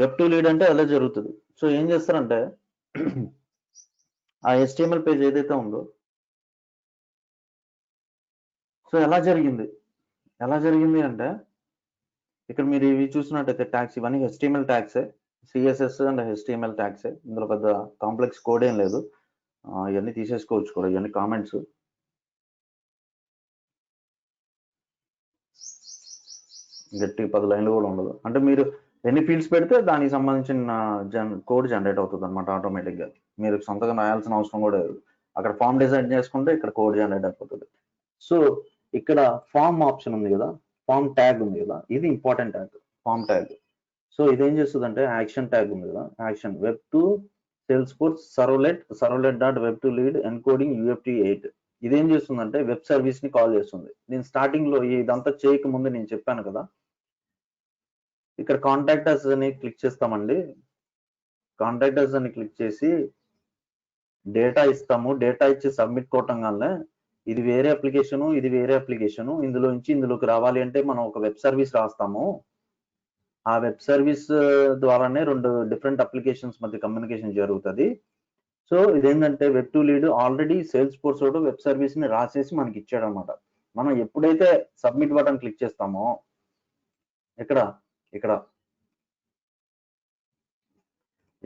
వెబ్ 2 లీడ్ అంటే అలా జరుగుతుంది. సో ఏం చేస్తారంటే ఆ HTML పేజ్ ఏదైతే ఉందో, సో ఎలా జరిగింది అంటే ఇక్కడ మీరు ఇవి చూసినట్టయితే ట్యాగ్స్, ఇవన్నీ HTML ట్యాగ్సే, CSS అండ్ HTML ట్యాగ్సే. ఇందులో పెద్ద కాంప్లెక్స్ కోడ్ ఏం లేదు. ఇవన్నీ తీసేసుకోవచ్చు కూడా, ఇవన్నీ కామెంట్స్. గట్టి 10 లైన్లు కూడా ఉండదు. అంటే మీరు ఎన్ని ఫీల్డ్స్ పెడితే దానికి సంబంధించిన కోడ్ జనరేట్ అవుతుంది అనమాట ఆటోమేటిక్గా. మీరు సొంతగా రాయాల్సిన అవసరం కూడా లేదు. అక్కడ ఫామ్ డిజైన్ చేసుకుంటే ఇక్కడ కోడ్ జనరేట్ అయిపోతుంది. సో ఇక్కడ ఫామ్ ఆప్షన్ ఉంది కదా, ఫామ్ ట్యాగ్ ఉంది కదా, ఇది important tag, form tag. So ఇదేం చేస్తుంది అంటే యాక్షన్ ట్యాగ్ ఉంది కదా, action web to Salesforce servlet dot web to lead encoding UFT8. ఇదేం చేస్తుందంటే వెబ్ సర్వీస్ ని కాల్ చేస్తుంది. నేను స్టార్టింగ్ లో ఇదంతా చేయక ముందు నేను చెప్పాను కదా, ఇక్కడ కాంటాక్ట్ అస్ అని క్లిక్ చేస్తామండి. కాంటాక్ట్ అస్ అని క్లిక్ చేసి డేటా ఇస్తాము. డేటా ఇచ్చి సబ్మిట్ కొట్టంగానే ఇది వేరే అప్లికేషను, ఇది వేరే అప్లికేషను, ఇందులోంచి ఇందులోకి రావాలి అంటే మనం ఒక వెబ్ సర్వీస్ రాస్తాము. ఆ వెబ్ సర్వీస్ ద్వారానే 2 డిఫరెంట్ అప్లికేషన్స్ మధ్య కమ్యూనికేషన్ జరుగుతుంది. సో ఇదేంటంటే web 2 lead already sales force web service ని రాసేసి మనకి ఇచ్చాడు అనమాట. మనం ఎప్పుడైతే సబ్మిట్ బటన్ క్లిక్ చేస్తామో ఇక్కడ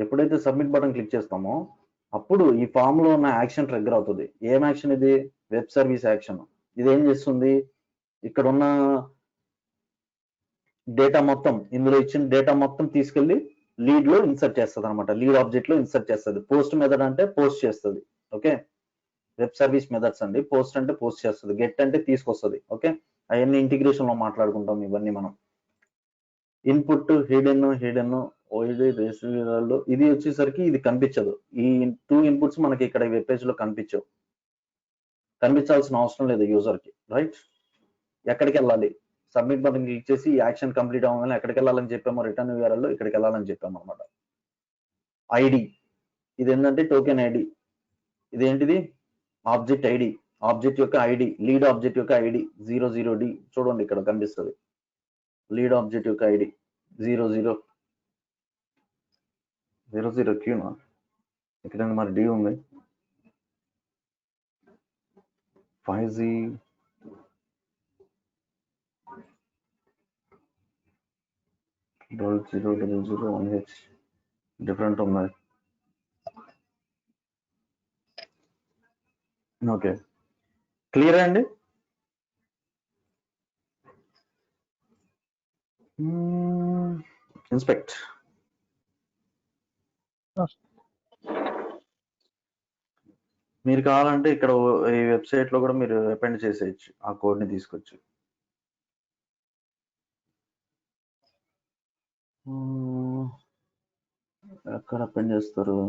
ఎప్పుడైతే సబ్మిట్ బటన్ క్లిక్ చేస్తామో అప్పుడు ఈ ఫామ్ లో ఉన్న యాక్షన్ ట్రిగ్గర్ అవుతుంది. ఏం యాక్షన్ ఇది? Web service action. ఇది ఏం చేస్తుంది? ఇక్కడ ఉన్న డేటా మొత్తం, ఇందులో ఇచ్చిన డేటా మొత్తం తీసుకెళ్లి లీడ్ లో ఇన్సర్ట్ చేస్తుంది అనమాట. లీడ్ ఆబ్జెక్ట్ లో ఇన్సర్ట్ చేస్తుంది. పోస్ట్ మెథడ్ అంటే పోస్ట్ చేస్తుంది. ఓకే, వెబ్ సర్వీస్ మెథడ్స్ అండి. పోస్ట్ అంటే పోస్ట్ చేస్తుంది, గెట్ అంటే తీసుకొస్తుంది. ఓకే, అవన్నీ ఇంటిగ్రేషన్ లో మాట్లాడుకుంటాం ఇవన్నీ మనం. ఇన్పుట్ హిడెన్ ఇది వచ్చేసరికి ఇది కనిపించదు. ఈ 2 ఇన్పుట్స్ మనకి ఇక్కడ వెబ్ పేజ్ లో కనిపించవు, కనిపించాల్సిన అవసరం లేదు యూజర్ కి, రైట్? ఎక్కడికి వెళ్ళాలి? సబ్మిట్ బటన్ క్లిక్ చేసి యాక్షన్ కంప్లీట్ అవ్వగానే ఎక్కడికి వెళ్ళాలని చెప్పామో, రిటర్న్ URL లో ఇక్కడికి వెళ్ళాలని చెప్పాము అనమాట. ఐడి, ఇది ఏంటంటే టోకెన్ ఐడి. ఇదేంటిది? Object ID. ఆబ్జెక్ట్ యొక్క ఐడి, లీడ్ ఆబ్జెక్ట్ యొక్క ఐడి 00D. చూడండి ఇక్కడ కనిపిస్తుంది లీడ్ ఆబ్జెక్ట్ యొక్క ఐడి 00 క్యూనా, ఇక్కడ మరి D ఉంది. 5Z 0001H డిఫరెంట్ ఉన్నాయి. ఓకే, క్లియర్ అండి. ఇన్స్పెక్ట్. మీరు కావాలంటే ఇక్కడ ఈ వెబ్సైట్ లో కూడా మీరు అపెండ్ చేసేయచ్చు ఆ కోడ్ ని తీసుకొచ్చి. ఎక్కడ అపెండ్ చేస్తారు?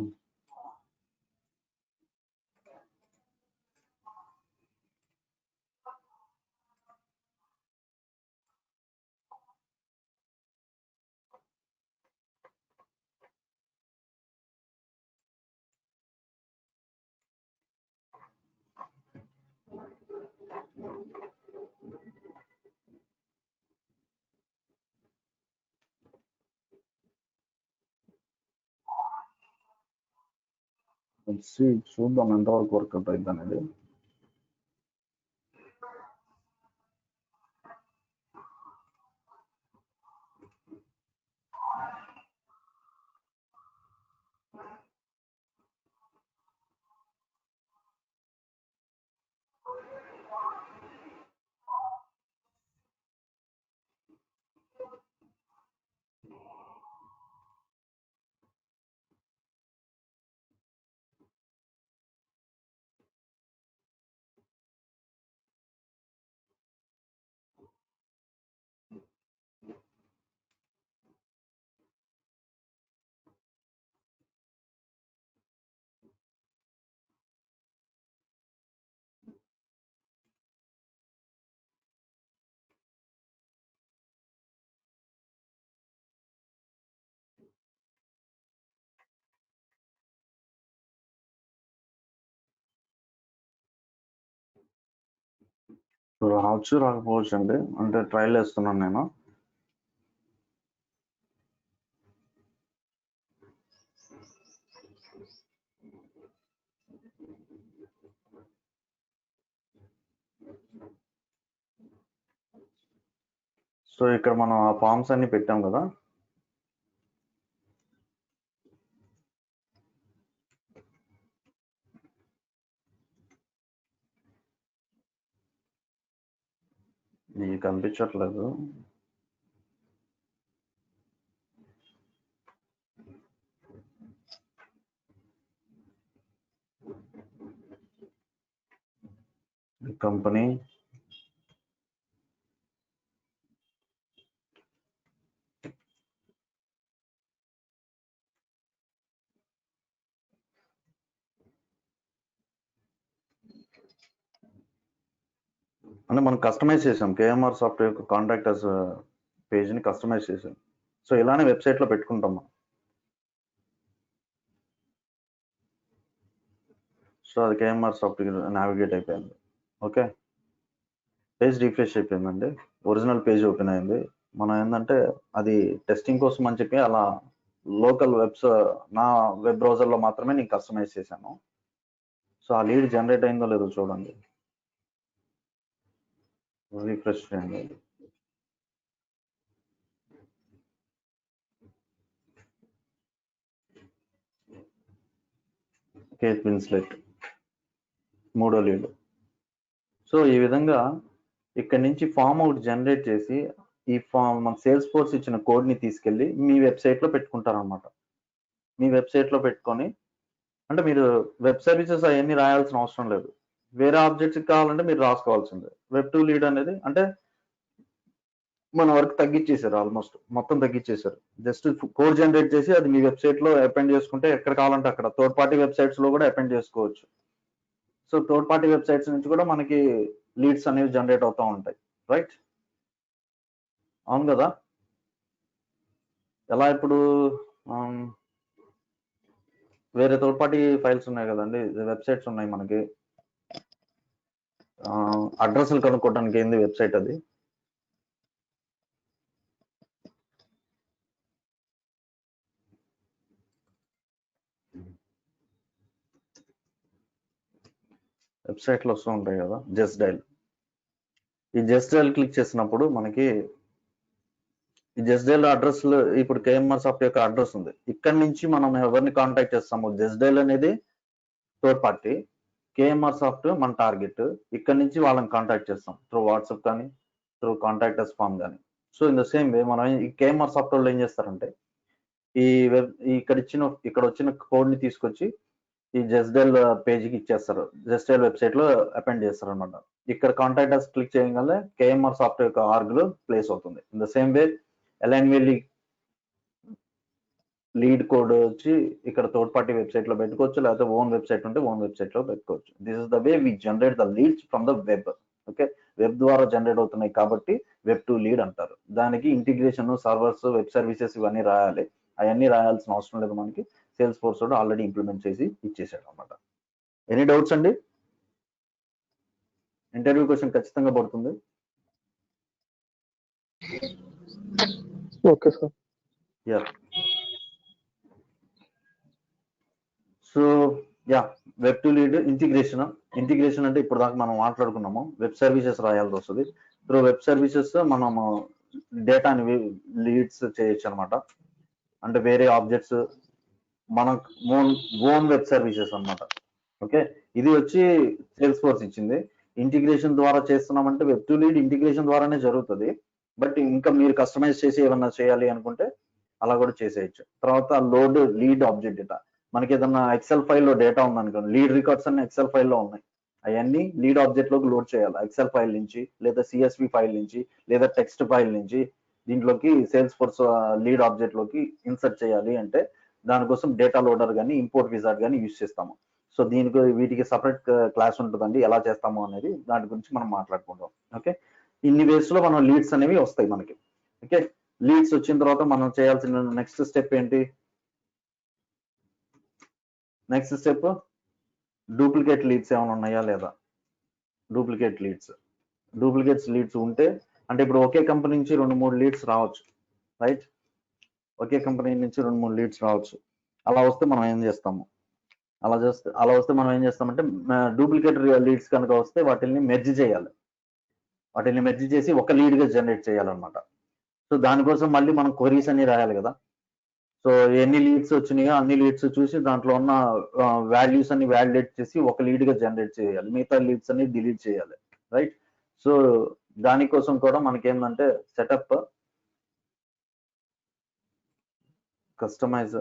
చూద్దాం ఎంతవరకు వర్కౌట్ అవుతుంది అనేది. రావచ్చు రాకపోవచ్చు అండి, అంటే ట్రయల్ వేస్తున్నాను నేను. సో ఇక్కడ మనం ఆ ఫామ్స్ అన్ని పెట్టాం కదా, ఇది కనిపించట్లేదు. కంపెనీ అంటే మనం కస్టమైజ్ చేసాం, కేఎంఆర్ సాఫ్ట్వేర్ యొక్క కాంటాక్టర్స్ పేజ్ని కస్టమైజ్ చేసాం. సో ఇలానే వెబ్సైట్లో పెట్టుకుంటాం మనం. సో అది కేఎంఆర్ సాఫ్ట్వేర్ నావిగేట్ అయిపోయింది. ఓకే, పేజ్ రిఫ్రెష్ అయిపోయిందండి, ఒరిజినల్ పేజ్ ఓపెన్ అయింది. మనం ఏంటంటే అది టెస్టింగ్ కోసం అని చెప్పి అలా లోకల్ నా వెబ్ బ్రౌజర్లో మాత్రమే నేను కస్టమైజ్ చేశాను. సో ఆ లీడ్ జనరేట్ అయిందో లేదో చూడండి, రిఫ్రెష్ చేయండి. కేట్ విన్స్లెట్ మూడో లీడ్. సో ఈ విధంగా ఇక్కడ నుంచి ఫామ్ అవుట్ జనరేట్ చేసి ఈ ఫామ్ మన సేల్స్ ఫోర్స్ ఇచ్చిన కోడ్ని తీసుకెళ్ళి మీ వెబ్సైట్లో పెట్టుకుంటారనమాట. మీ వెబ్సైట్లో పెట్టుకొని, అంటే మీరు వెబ్ సర్వీసెస్ అవన్నీ రాయాల్సిన అవసరం లేదు, వేరే ఆబ్జెక్ట్స్ కావాలంటే మీరు రాసుకోవాల్సిందే. వెబ్2 లీడ్ అనేది అంటే మన వర్క్ తగ్గించేశారు, ఆల్మోస్ట్ మొత్తం తగ్గించేశారు. జస్ట్ కోడ్ జనరేట్ చేసి అది మీ వెబ్సైట్లో అపెండ్ చేసుకుంటే ఎక్కడ కావాలంటే అక్కడ థర్డ్ పార్టీ వెబ్సైట్స్లో కూడా అపెండ్ చేసుకోవచ్చు. సో థర్డ్ పార్టీ వెబ్సైట్స్ నుంచి కూడా మనకి లీడ్స్ అనేవి జనరేట్ అవుతూ ఉంటాయి, రైట్? అవును కదా. ఎలా ఇప్పుడు వేరే థర్డ్ పార్టీ ఫైల్స్ ఉన్నాయి కదండి, వెబ్సైట్స్ ఉన్నాయి మనకి. అడ్రస్లు కనుక్కోవడానికి ఏంది వెబ్సైట్ అది? వెబ్సైట్లో వస్తూ ఉంటాయి కదా, జస్ట్ డైల్. ఈ జస్ట్ డైల్ క్లిక్ చేసినప్పుడు మనకి ఈ జస్ట్ డైల్ అడ్రస్, ఇప్పుడు కేఎంఆర్ సాఫ్ట్ యొక్క అడ్రస్ ఉంది. ఇక్కడ నుంచి మనం ఎవరిని కాంటాక్ట్ చేస్తాము, జస్ట్ డైల్ అనేది థర్డ్ పార్టీ, కేఎంఆర్ సాఫ్ట్ మన టార్గెట్. ఇక్కడ నుంచి వాళ్ళని కాంటాక్ట్ చేస్తాం త్రూ వాట్సాప్ కానీ త్రూ కాంటాక్టర్స్ ఫామ్ కానీ. సో ఇన్ ద సేమ్ వే మనం ఈ కేఎంఆర్ సాఫ్ట్ వాళ్ళు ఏం చేస్తారంటే ఈ ఇక్కడ వచ్చిన కోడ్ని తీసుకొచ్చి ఈ జస్ట్ డైల్ పేజ్కి ఇచ్చేస్తారు, జస్ట్ డైల్ వెబ్సైట్లో అపెండ్ చేస్తారు అనమాట. ఇక్కడ కాంటాక్టర్స్ క్లిక్ చేయగలనే కేఎంఆర్ సాఫ్ట్ యొక్క ఆర్గ్లో ప్లేస్ అవుతుంది. ఇన్ ద సేమ్ వే ఎలైన్వెల్ లీడ్ కోడ్ వచ్చి ఇక్కడ థర్డ్ పార్టీ వెబ్సైట్లో పెట్టుకోవచ్చు, లేకపోతే ఓన్ వెబ్సైట్ ఉంటే ఓన్ వెబ్సైట్లో పెట్టుకోవచ్చు. This is the way we generate the leads from the web. Okay, web ద్వారా జనరేట్ అవుతున్నాయి కాబట్టి వెబ్2 లీడ్ అంటారు. దానికి ఇంటిగ్రేషన్, సర్వర్స్, వెబ్ సర్వీసెస్ ఇవన్నీ రాయాలి. అవన్నీ రాయాల్సిన అవసరం లేదు, మనకి సేల్స్ ఫోర్స్ కూడా ఆల్రెడీ ఇంప్లిమెంట్ చేసి ఇచ్చేసాడు అనమాట. ఎనీ డౌట్స్ అండి? ఇంటర్వ్యూ క్వశ్చన్ ఖచ్చితంగా పడుతుంది. Okay sir. Yeah, so yeah, web to lead integration అంటే ఇప్పుడు దాకా మనం మాట్లాడుకున్నాము, వెబ్ సర్వీసెస్ రాయాల్సి వస్తుంది. త్రూ వెబ్ సర్వీసెస్ మనము డేటాని లీడ్స్ చేయొచ్చు అనమాట. అంటే వేరే ఆబ్జెక్ట్స్ మన ఓన్ వెబ్ సర్వీసెస్ అనమాట. ఓకే, ఇది వచ్చి సేల్స్ ఫోర్స్ ఇచ్చింది. ఇంటిగ్రేషన్ ద్వారా చేస్తున్నామంటే వెబ్2 లీడ్ ఇంటిగ్రేషన్ ద్వారానే జరుగుతుంది. బట్ ఇంకా మీరు కస్టమైజ్ చేసి ఏమన్నా చేయాలి అనుకుంటే అలా కూడా చేసేయచ్చు. తర్వాత లోడ్ లీడ్ ఆబ్జెక్ట్ డేటా, మనకి ఏదన్నా ఎక్సెల్ ఫైల్లో డేటా ఉందనుకోండి, లీడ్ రికార్డ్స్ అన్ని ఎక్సెల్ ఫైల్లో ఉన్నాయి, అవన్నీ లీడ్ ఆబ్జెక్ట్ లోకి లోడ్ చేయాలి. ఎక్సెల్ ఫైల్ నుంచి, లేదా సిఎస్వి ఫైల్ నుంచి, లేదా టెక్స్ట్ ఫైల్ నుంచి దీంట్లోకి సేల్స్ ఫోర్స్ లీడ్ ఆబ్జెక్ట్ లోకి ఇన్సర్ట్ చేయాలి అంటే దానికోసం డేటా లోడర్ కానీ ఇంపోర్ట్ విజార్డ్ కానీ యూజ్ చేస్తాము. సో వీటికి సపరేట్ క్లాస్ ఉంటుందండి, ఎలా చేస్తాము అనేది దాని గురించి మనం మాట్లాడుకుందాం. ఓకే, ఇన్ని వేస్ లో మనం లీడ్స్ అనేవి వస్తాయి మనకి. ఓకే, లీడ్స్ వచ్చిన తర్వాత మనం చేయాల్సిన నెక్స్ట్ స్టెప్ ఏంటి? నెక్స్ట్ స్టెప్ డూప్లికేట్ లీడ్స్ ఏమైనా ఉన్నాయా లేదా. డూప్లికేట్ లీడ్స్ డూప్లికేట్స్ లీడ్స్ ఉంటే, అంటే ఇప్పుడు ఒకే కంపెనీ నుంచి 2-3 లీడ్స్ రావచ్చు, రైట్? ఒకే కంపెనీ నుంచి 2-3 లీడ్స్ రావచ్చు. అలా వస్తే మనం ఏం చేస్తాము, అలా వస్తే మనం ఏం చేస్తామంటే డూప్లికేట్ లీడ్స్ కనుక వస్తే వాటిని మెర్జ్ చేయాలి. వాటిని మెర్జ్ చేసి ఒక లీడ్గా జనరేట్ చేయాలన్నమాట. సో దానికోసం మళ్ళీ మనం క్వరీస్ అన్ని రాయాలి కదా. సో ఎన్ని లీడ్స్ వచ్చినాయో అన్ని లీడ్స్ చూసి దాంట్లో ఉన్న వాల్యూస్ అన్ని వ్యాలిడేట్ చేసి ఒక లీడ్గా జనరేట్ చేయాలి. మిగతా లీడ్స్ అన్ని డిలీట్ చేయాలి, రైట్? సో దానికోసం కూడా మనకేంటంటే సెటప్ కస్టమైజ్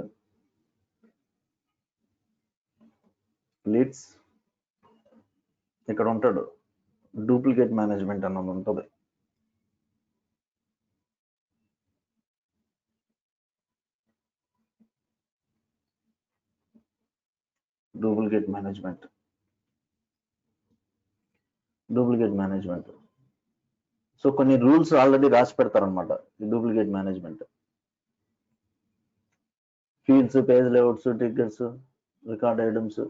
లీడ్స్, ఇక్కడ ఉంటాడు డూప్లికేట్ మేనేజ్మెంట్ అన్నది ఉంటుంది. Duplicate management. సో కొన్ని రూల్స్ ఆల్రెడీ రాసి పెడతారనమాట ఈ duplicate management. Fields, page layouts, tickets, record items,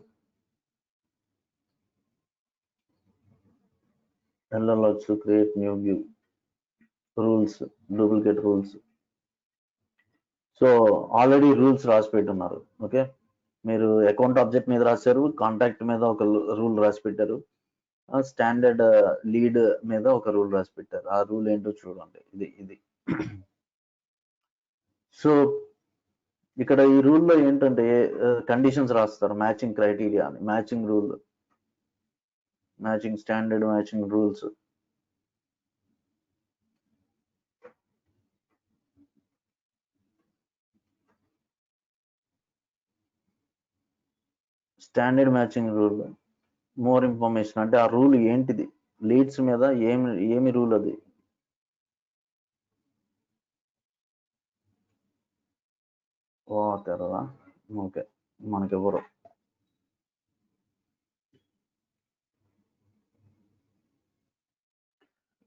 LLRs, create new view, rules, duplicate rules. So already rules రాసి పెట్టున్నారు. ఓకే, మీరు అకౌంట్ ఆబ్జెక్ట్ మీద రాశారు, కాంటాక్ట్ మీద ఒక రూల్ రాసి పెట్టారు, స్టాండర్డ్ లీడ్ మీద ఒక రూల్ రాసి పెట్టారు. ఆ రూల్ ఏంటో చూడండి, ఇది. సో ఇక్కడ ఈ రూల్లో ఏంటంటే కండిషన్స్ రాస్తారు, మ్యాచింగ్ క్రైటీరియా అని, matching rule, matching standard, matching rules. Standard matching rule, more information అంటే ఆ రూల్ ఏంటిది, లీడ్స్ మీద ఏమి రూల్ అది. తెరదా, ఓకే, మనకెవరు.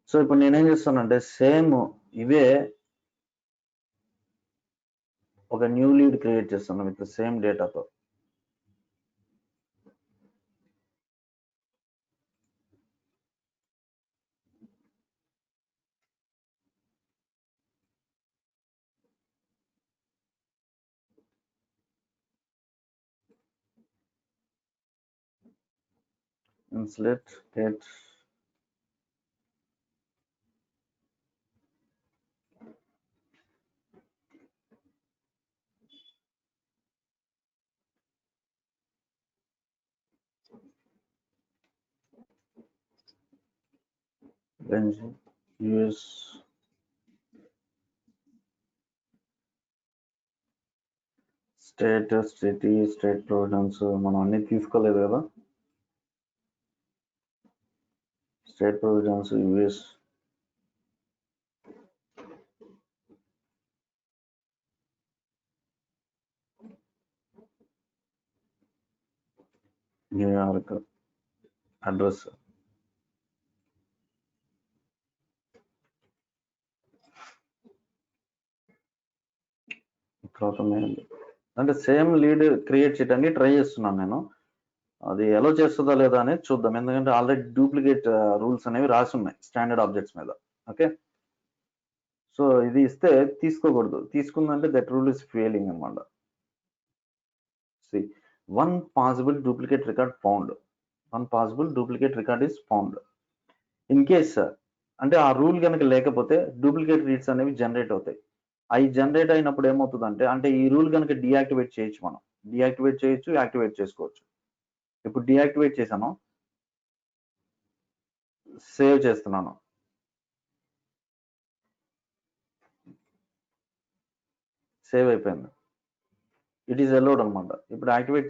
సో ఇప్పుడు నేనేం చేస్తానంటే సేమ్ ఇవే ఒక న్యూ లీడ్ క్రియేట్ చేస్తాను విత్ సేమ్ డేటాతో. Insert get range use state, city, state provisions మనం అన్ని తీసుకోలేదు కదా. State provisions US, New York address, తర్వాత మెయిల్. అంటే సేమ్ లీడ్ క్రియేట్ చేయడానికి ట్రై చేస్తున్నాను నేను. అది ఎలా చేస్తుందా లేదా అనేది చూద్దాం, ఎందుకంటే ఆల్రెడీ డూప్లికేట్ రూల్స్ అనేవి రాసి ఉన్నాయి స్టాండర్డ్ ఆబ్జెక్ట్స్ మీద. ఓకే, సో ఇది ఇస్తే తీసుకోకూడదు, తీసుకుందంటే దట్ రూల్ ఇస్ ఫెయిలింగ్ అన్నమాట. One possible duplicate record found, one possible duplicate record is found. In case అంటే ఆ రూల్ కనుక లేకపోతే డూప్లికేట్ రీడ్స్ అనేవి జనరేట్ అవుతాయి. అవి జనరేట్ అయినప్పుడు ఏమవుతుందంటే, అంటే ఈ రూల్ కనుక డియాక్టివేట్ చేయొచ్చు, మనం డియాక్టివేట్ చేయొచ్చు, యాక్టివేట్ చేసుకోవచ్చు. ఇప్పుడు డియాక్టివేట్ చేశాను, సేవ్ చేస్తున్నాను, సేవ్ అయిపోయింది, ఇట్ ఈస్ అలౌడ్ అనమాట. ఇప్పుడు యాక్టివేట్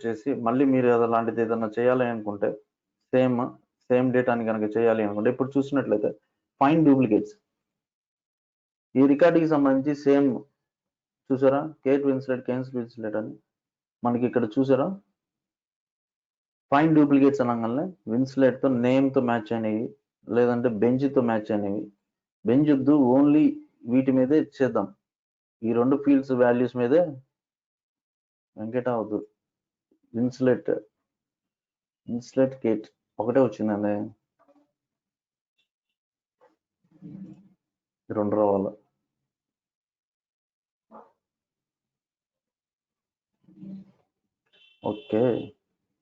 చేసి మళ్ళీ మీరు అలాంటిది ఏదైనా చేయాలి అనుకుంటే, సేమ్ డేటాని కనుక చేయాలి అనుకుంటే, ఇప్పుడు చూసినట్లయితే ఫైండ్ డూప్లికేట్స్, ఈ రికార్డుకి సంబంధించి సేమ్ చూసారా, కేట్ విన్స్లెట్ అని మనకి ఇక్కడ చూసారా. ఫైండ్ డూప్లికేట్స్ అనగానే విన్స్లెట్తో నేమ్తో మ్యాచ్ అయినవి, లేదంటే బెంచ్తో మ్యాచ్ అయినవి. బెంచ్ వద్దు, ఓన్లీ వీటి మీదే చేద్దాం, ఈ 2 ఫీల్డ్స్ వాల్యూస్ మీదే. వెంకట అవద్దు, విన్స్లెట్ కేట్ ఒకటే వచ్చిందండి. 2 రావాలా? ఓకే,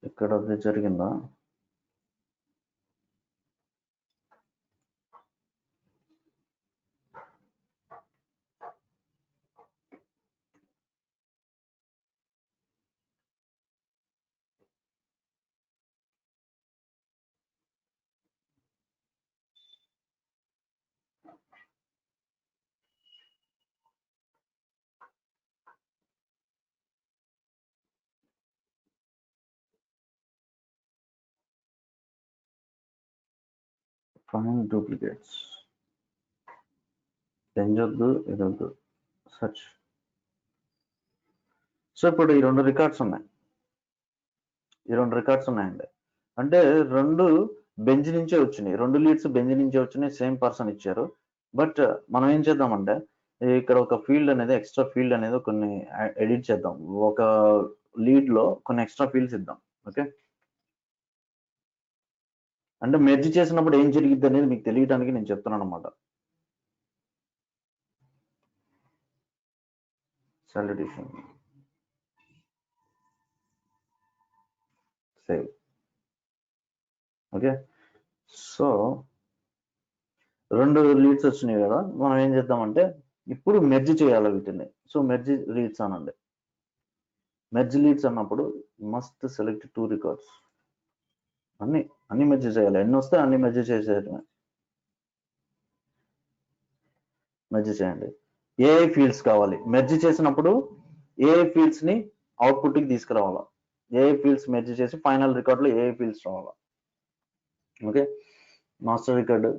ఇక్కడ అది జరిగిందా? Find duplicates. పెంచొద్దు, ఇదొద్దు, సర్చ్. సో ఇప్పుడు ఈ 2 రికార్డ్స్ ఉన్నాయి. ఉన్నాయండి. అంటే 2 బెంచ్ నుంచే వచ్చినాయి. 2 లీడ్స్ బెంచ్ నుంచే వచ్చినాయి. సేమ్ పర్సన్ ఇచ్చారు. బట్ మనం ఏం చేద్దామంటే ఇక్కడ ఒక ఫీల్డ్ అనేది, ఎక్స్ట్రా ఫీల్డ్ అనేది కొన్ని ఎడిట్ చేద్దాం. ఒక లీడ్ లో కొన్ని ఎక్స్ట్రా ఫీల్డ్స్ ఇద్దాం. ఓకే, అంటే మెర్జ్ చేసినప్పుడు ఏం జరిగిద్ది అనేది మీకు తెలియడానికి నేను చెప్తున్నాను అనమాట. సాలిడేషన్, సేవ్. ఓకే, సో 2 లీడ్స్ వచ్చినాయి కదా, మనం ఏం చేద్దామంటే ఇప్పుడు మెర్జ్ చేయాలి వీటిని. సో మెర్జ్ లీడ్స్ అనండి. మెర్జ్ లీడ్స్ అన్నప్పుడు మస్ట్ సెలెక్ట్ 2 రికార్డ్స్. అన్ని మెర్జ్ చేయాలి. ఎన్ని వస్తే అన్ని మెర్జ్ చేసేయడమే. మెర్జ్ చేయండి. ఏ ఫీల్డ్స్ కావాలి మెర్జ్ చేసినప్పుడు, ఏ ఫీల్డ్స్ ని అవుట్పుట్ కి తీసుకురావాలా, ఏ ఫీల్డ్స్ మెర్జ్ చేసి ఫైనల్ రికార్డ్ లో ఏ ఫీల్డ్స్ రావాలా. ఓకే, మాస్టర్ రికార్డ్,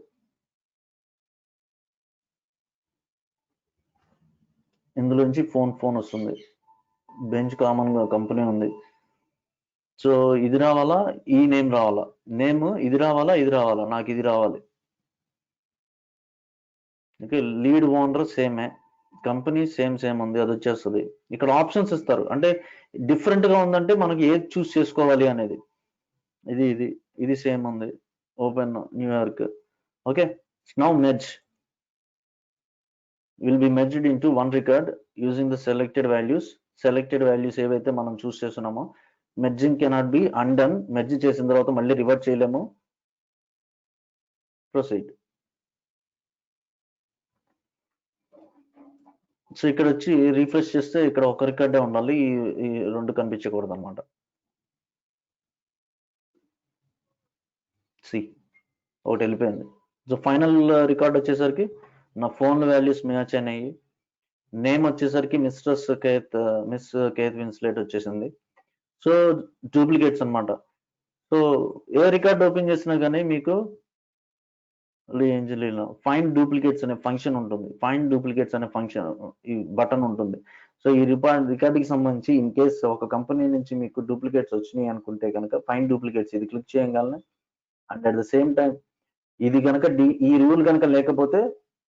ఇందులోంచి ఫోన్ వస్తుంది. బెంచ్ కామన్ గా కంపెనీ ఉంది. సో ఇది రావాలా, ఈ నేమ్ రావాలా, నేమ్ ఇది రావాలా, ఇది రావాలా, నాకు ఇది రావాలి. ఓకే, లీడ్ ఓనర్ సేమే, కంపెనీ సేమ్ ఉంది, అది వచ్చేస్తుంది. ఇక్కడ ఆప్షన్స్ ఇస్తారు. అంటే డిఫరెంట్ గా ఉందంటే మనకి ఏది చూస్ చేసుకోవాలి అనేది. ఇది సేమ్ ఉంది. Open New York. Okay, now merge will be merged into one record using the selected values. ఏవైతే మనం చూస్ చేస్తున్నామో, merging cannot be undone. Merge చేసిన తర్వాత మళ్ళీ రివర్ట్ చేయలేము. ప్రొసీడ్. సో ఇక్కడ వచ్చి రీఫ్రెష్ చేస్తే ఇక్కడ ఒక రికార్డే ఉండాలి, ఈ 2 కనిపించకూడదు అనమాట. ఒకటి వెళ్ళిపోయింది. సో ఫైనల్ రికార్డ్ వచ్చేసరికి నా ఫోన్ వాల్యూస్ మ్యాచ్ అయినాయి. నేమ్ వచ్చేసరికి మిస్ కేత్ విన్స్లెట్ వచ్చేసింది. సో డూప్లికేట్స్ అనమాట. సో ఏ రికార్డ్ ఓపెన్ చేసినా కానీ మీకు ఫైండ్ డూప్లికేట్స్ అనే ఫంక్షన్ ఉంటుంది. ఫైండ్ డూప్లికేట్స్ అనే ఫంక్షన్, ఈ బటన్ ఉంటుంది. సో ఈ రికార్డుకి సంబంధించి ఇన్ కేస్ ఒక కంపెనీ నుంచి మీకు డూప్లికేట్స్ వచ్చినాయి అనుకుంటే కనుక ఫైండ్ డూప్లికేట్స్ ఇది క్లిక్ చేయగానే, and at the same time ఇది కనుక ఈ రూల్ కనుక లేకపోతే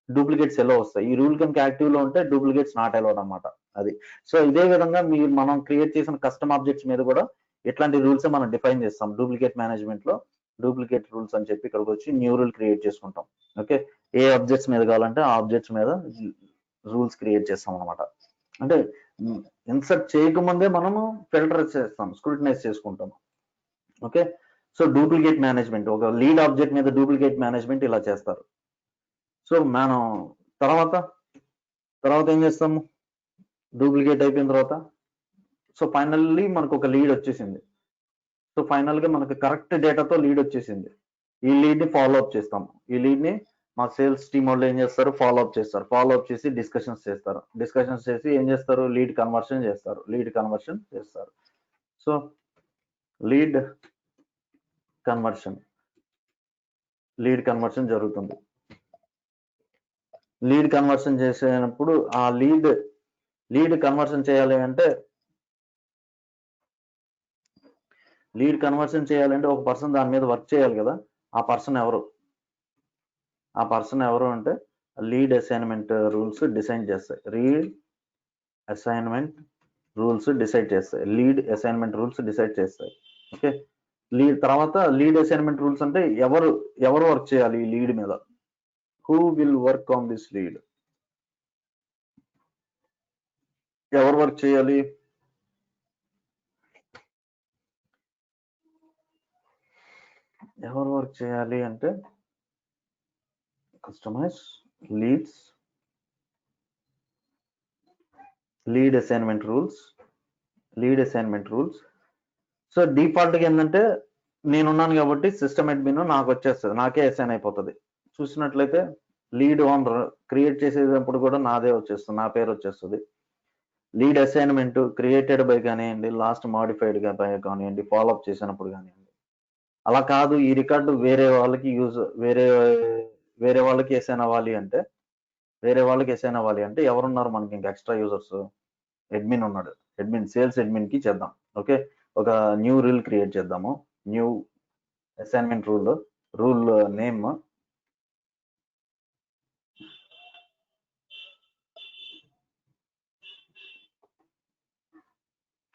డూప్లికేట్స్ ఎలా వస్తాయి. ఈ రూల్ కనుక యాక్టివ్ లో ఉంటే డూప్లికేట్స్ నాట్ అలౌడ్ అనమాట. అది. సో ఇదే విధంగా మనం క్రియేట్ చేసిన కస్టమ్ ఆబ్జెక్ట్స్ మీద కూడా ఇట్లాంటి రూల్స్ మనం డిఫైన్ చేస్తాం. డూప్లికేట్ మేనేజ్మెంట్ లో డూప్లికేట్ రూల్స్ అని చెప్పి ఇక్కడికి వచ్చి న్యూ రూల్ క్రియేట్ చేసుకుంటాం. ఓకే, ఏ ఆబ్జెక్ట్స్ మీద కావాలంటే ఆ ఆబ్జెక్ట్స్ మీద రూల్స్ క్రియేట్ చేస్తాం అనమాట. అంటే ఇన్సర్ట్ చేయకముందే మనము ఫిల్టర్ చేస్తాం, స్క్రూటినైజ్ చేసుకుంటాం. ఓకే, సో డూప్లికేట్ మేనేజ్మెంట్, ఒక లీడ్ ఆబ్జెక్ట్ మీద డూప్లికేట్ మేనేజ్మెంట్ ఇలా చేస్తారు. సో మనం తర్వాత ఏం చేస్తాము, డూప్లికేట్ అయిపోయిన తర్వాత సో ఫైనల్లీ మనకు ఒక లీడ్ వచ్చేసింది. సో ఫైనల్ గా మనకు కరెక్ట్ డేటాతో లీడ్ వచ్చేసింది. ఈ లీడ్ ని ఫాలో అప్ చేస్తాము. ఈ లీడ్ ని మా సేల్స్ టీమ్ వాళ్ళు ఏం చేస్తారు, ఫాలో అప్ చేసి డిస్కషన్స్ చేసి ఏం చేస్తారు, లీడ్ కన్వర్షన్ చేస్తారు. సో లీడ్ కన్వర్షన్ జరుగుతుంది. లీడ్ కన్వర్షన్ చేసేటప్పుడు ఆ లీడ్ కన్వర్షన్ చేయాలి అంటే ఒక పర్సన్ దాని మీద వర్క్ చేయాలి కదా. ఆ పర్సన్ ఎవరు అంటే లీడ్ అసైన్మెంట్ రూల్స్ డిసైడ్ చేస్తాయి. లీడ్ అసైన్మెంట్ రూల్స్ డిసైడ్ చేస్తాయి. ఓకే, లీడ్ అసైన్మెంట్ రూల్స్ అంటే ఎవరు వర్క్ చేయాలి ఈ లీడ్ మీద. Who will work on this lead? ఎవరు వర్క్ చేయాలి? ఎవరు వర్క్ చేయాలి అంటే customize leads, lead assignment rules. So డిఫాల్ట్గా ఏంటంటే నేనున్నాను కాబట్టి సిస్టమ్ అడ్మిన్ నాకు వచ్చేస్తుంది, నాకే అసైన్ అయిపోతుంది. చూసినట్లయితే లీడ్ ఓనర్ క్రియేట్ చేసేటప్పుడు కూడా నాదే వచ్చేస్తుంది, నా పేరు వచ్చేస్తుంది. లీడ్ అసైన్మెంట్ క్రియేటెడ్ బై కానివ్వండి, లాస్ట్ మాడిఫైడ్ బై కానివ్వండి, ఫాలోఅప్ చేసినప్పుడు కానివ్వండి. అలా కాదు ఈ రికార్డు వేరే వాళ్ళకి వేరే వాళ్ళకి అసైన్ అవ్వాలి అంటే ఎవరున్నారు మనకి ఇంకా ఎక్స్ట్రా యూజర్స్? అడ్మిన్ ఉన్నాడు. సేల్స్ అడ్మిన్ కి చేద్దాం. ఓకే, ఒక న్యూ రూల్ క్రియేట్ చేద్దాము. New assignment rule name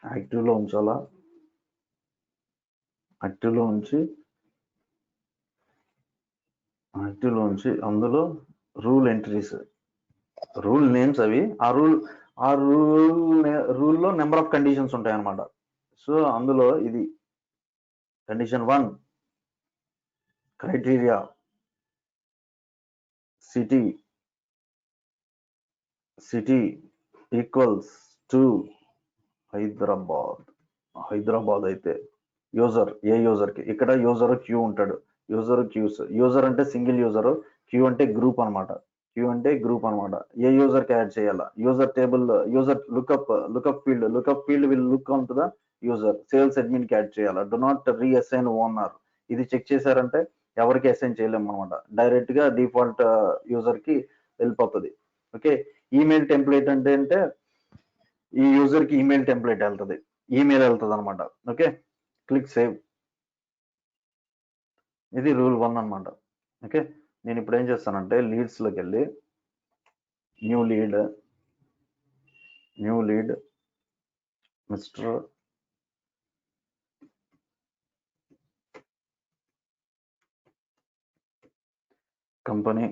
active లో ఉంచాలా? యాక్టివ్ లో ఉంచి అందులో రూల్ ఎంట్రీస్, రూల్ నేమ్స్ అవి. ఆ రూల్లో నెంబర్ ఆఫ్ కండిషన్స్ ఉంటాయి అన్నమాట. సో అందులో ఇది condition 1 criteria city equals to Hyderabad అయితే యూజర్, ఏ యూజర్ కి? ఇక్కడ యూజర్ క్యూ ఉంటాడు. యూజర్ అంటే సింగిల్ యూజర్, క్యూ అంటే గ్రూప్ అనమాట. ఏ యూజర్ కి యాడ్ చేయాలా? User table, user lookup field will look on to the user. Sales admin కి యాడ్ చేయాలా? Do not reassign owner. ఇది చెక్ చేశారంటే ఎవరికి అసైన్ చేయలేము అనమాట, డైరెక్ట్ గా డిఫాల్ట్ యూజర్ కి వెళ్ళిపోతుంది. ఓకే, ఈమెయిల్ టెంప్లెట్ అంటే ఈ యూజర్ కి ఈమెయిల్ టెంప్లెట్ వెళ్తుంది అనమాట. Okay, click save. ఇది రూల్ 1 అనమాట. ఓకే, నేను ఇప్పుడు ఏం చేస్తానంటే లీడ్స్ లోకి వెళ్ళి new lead mister company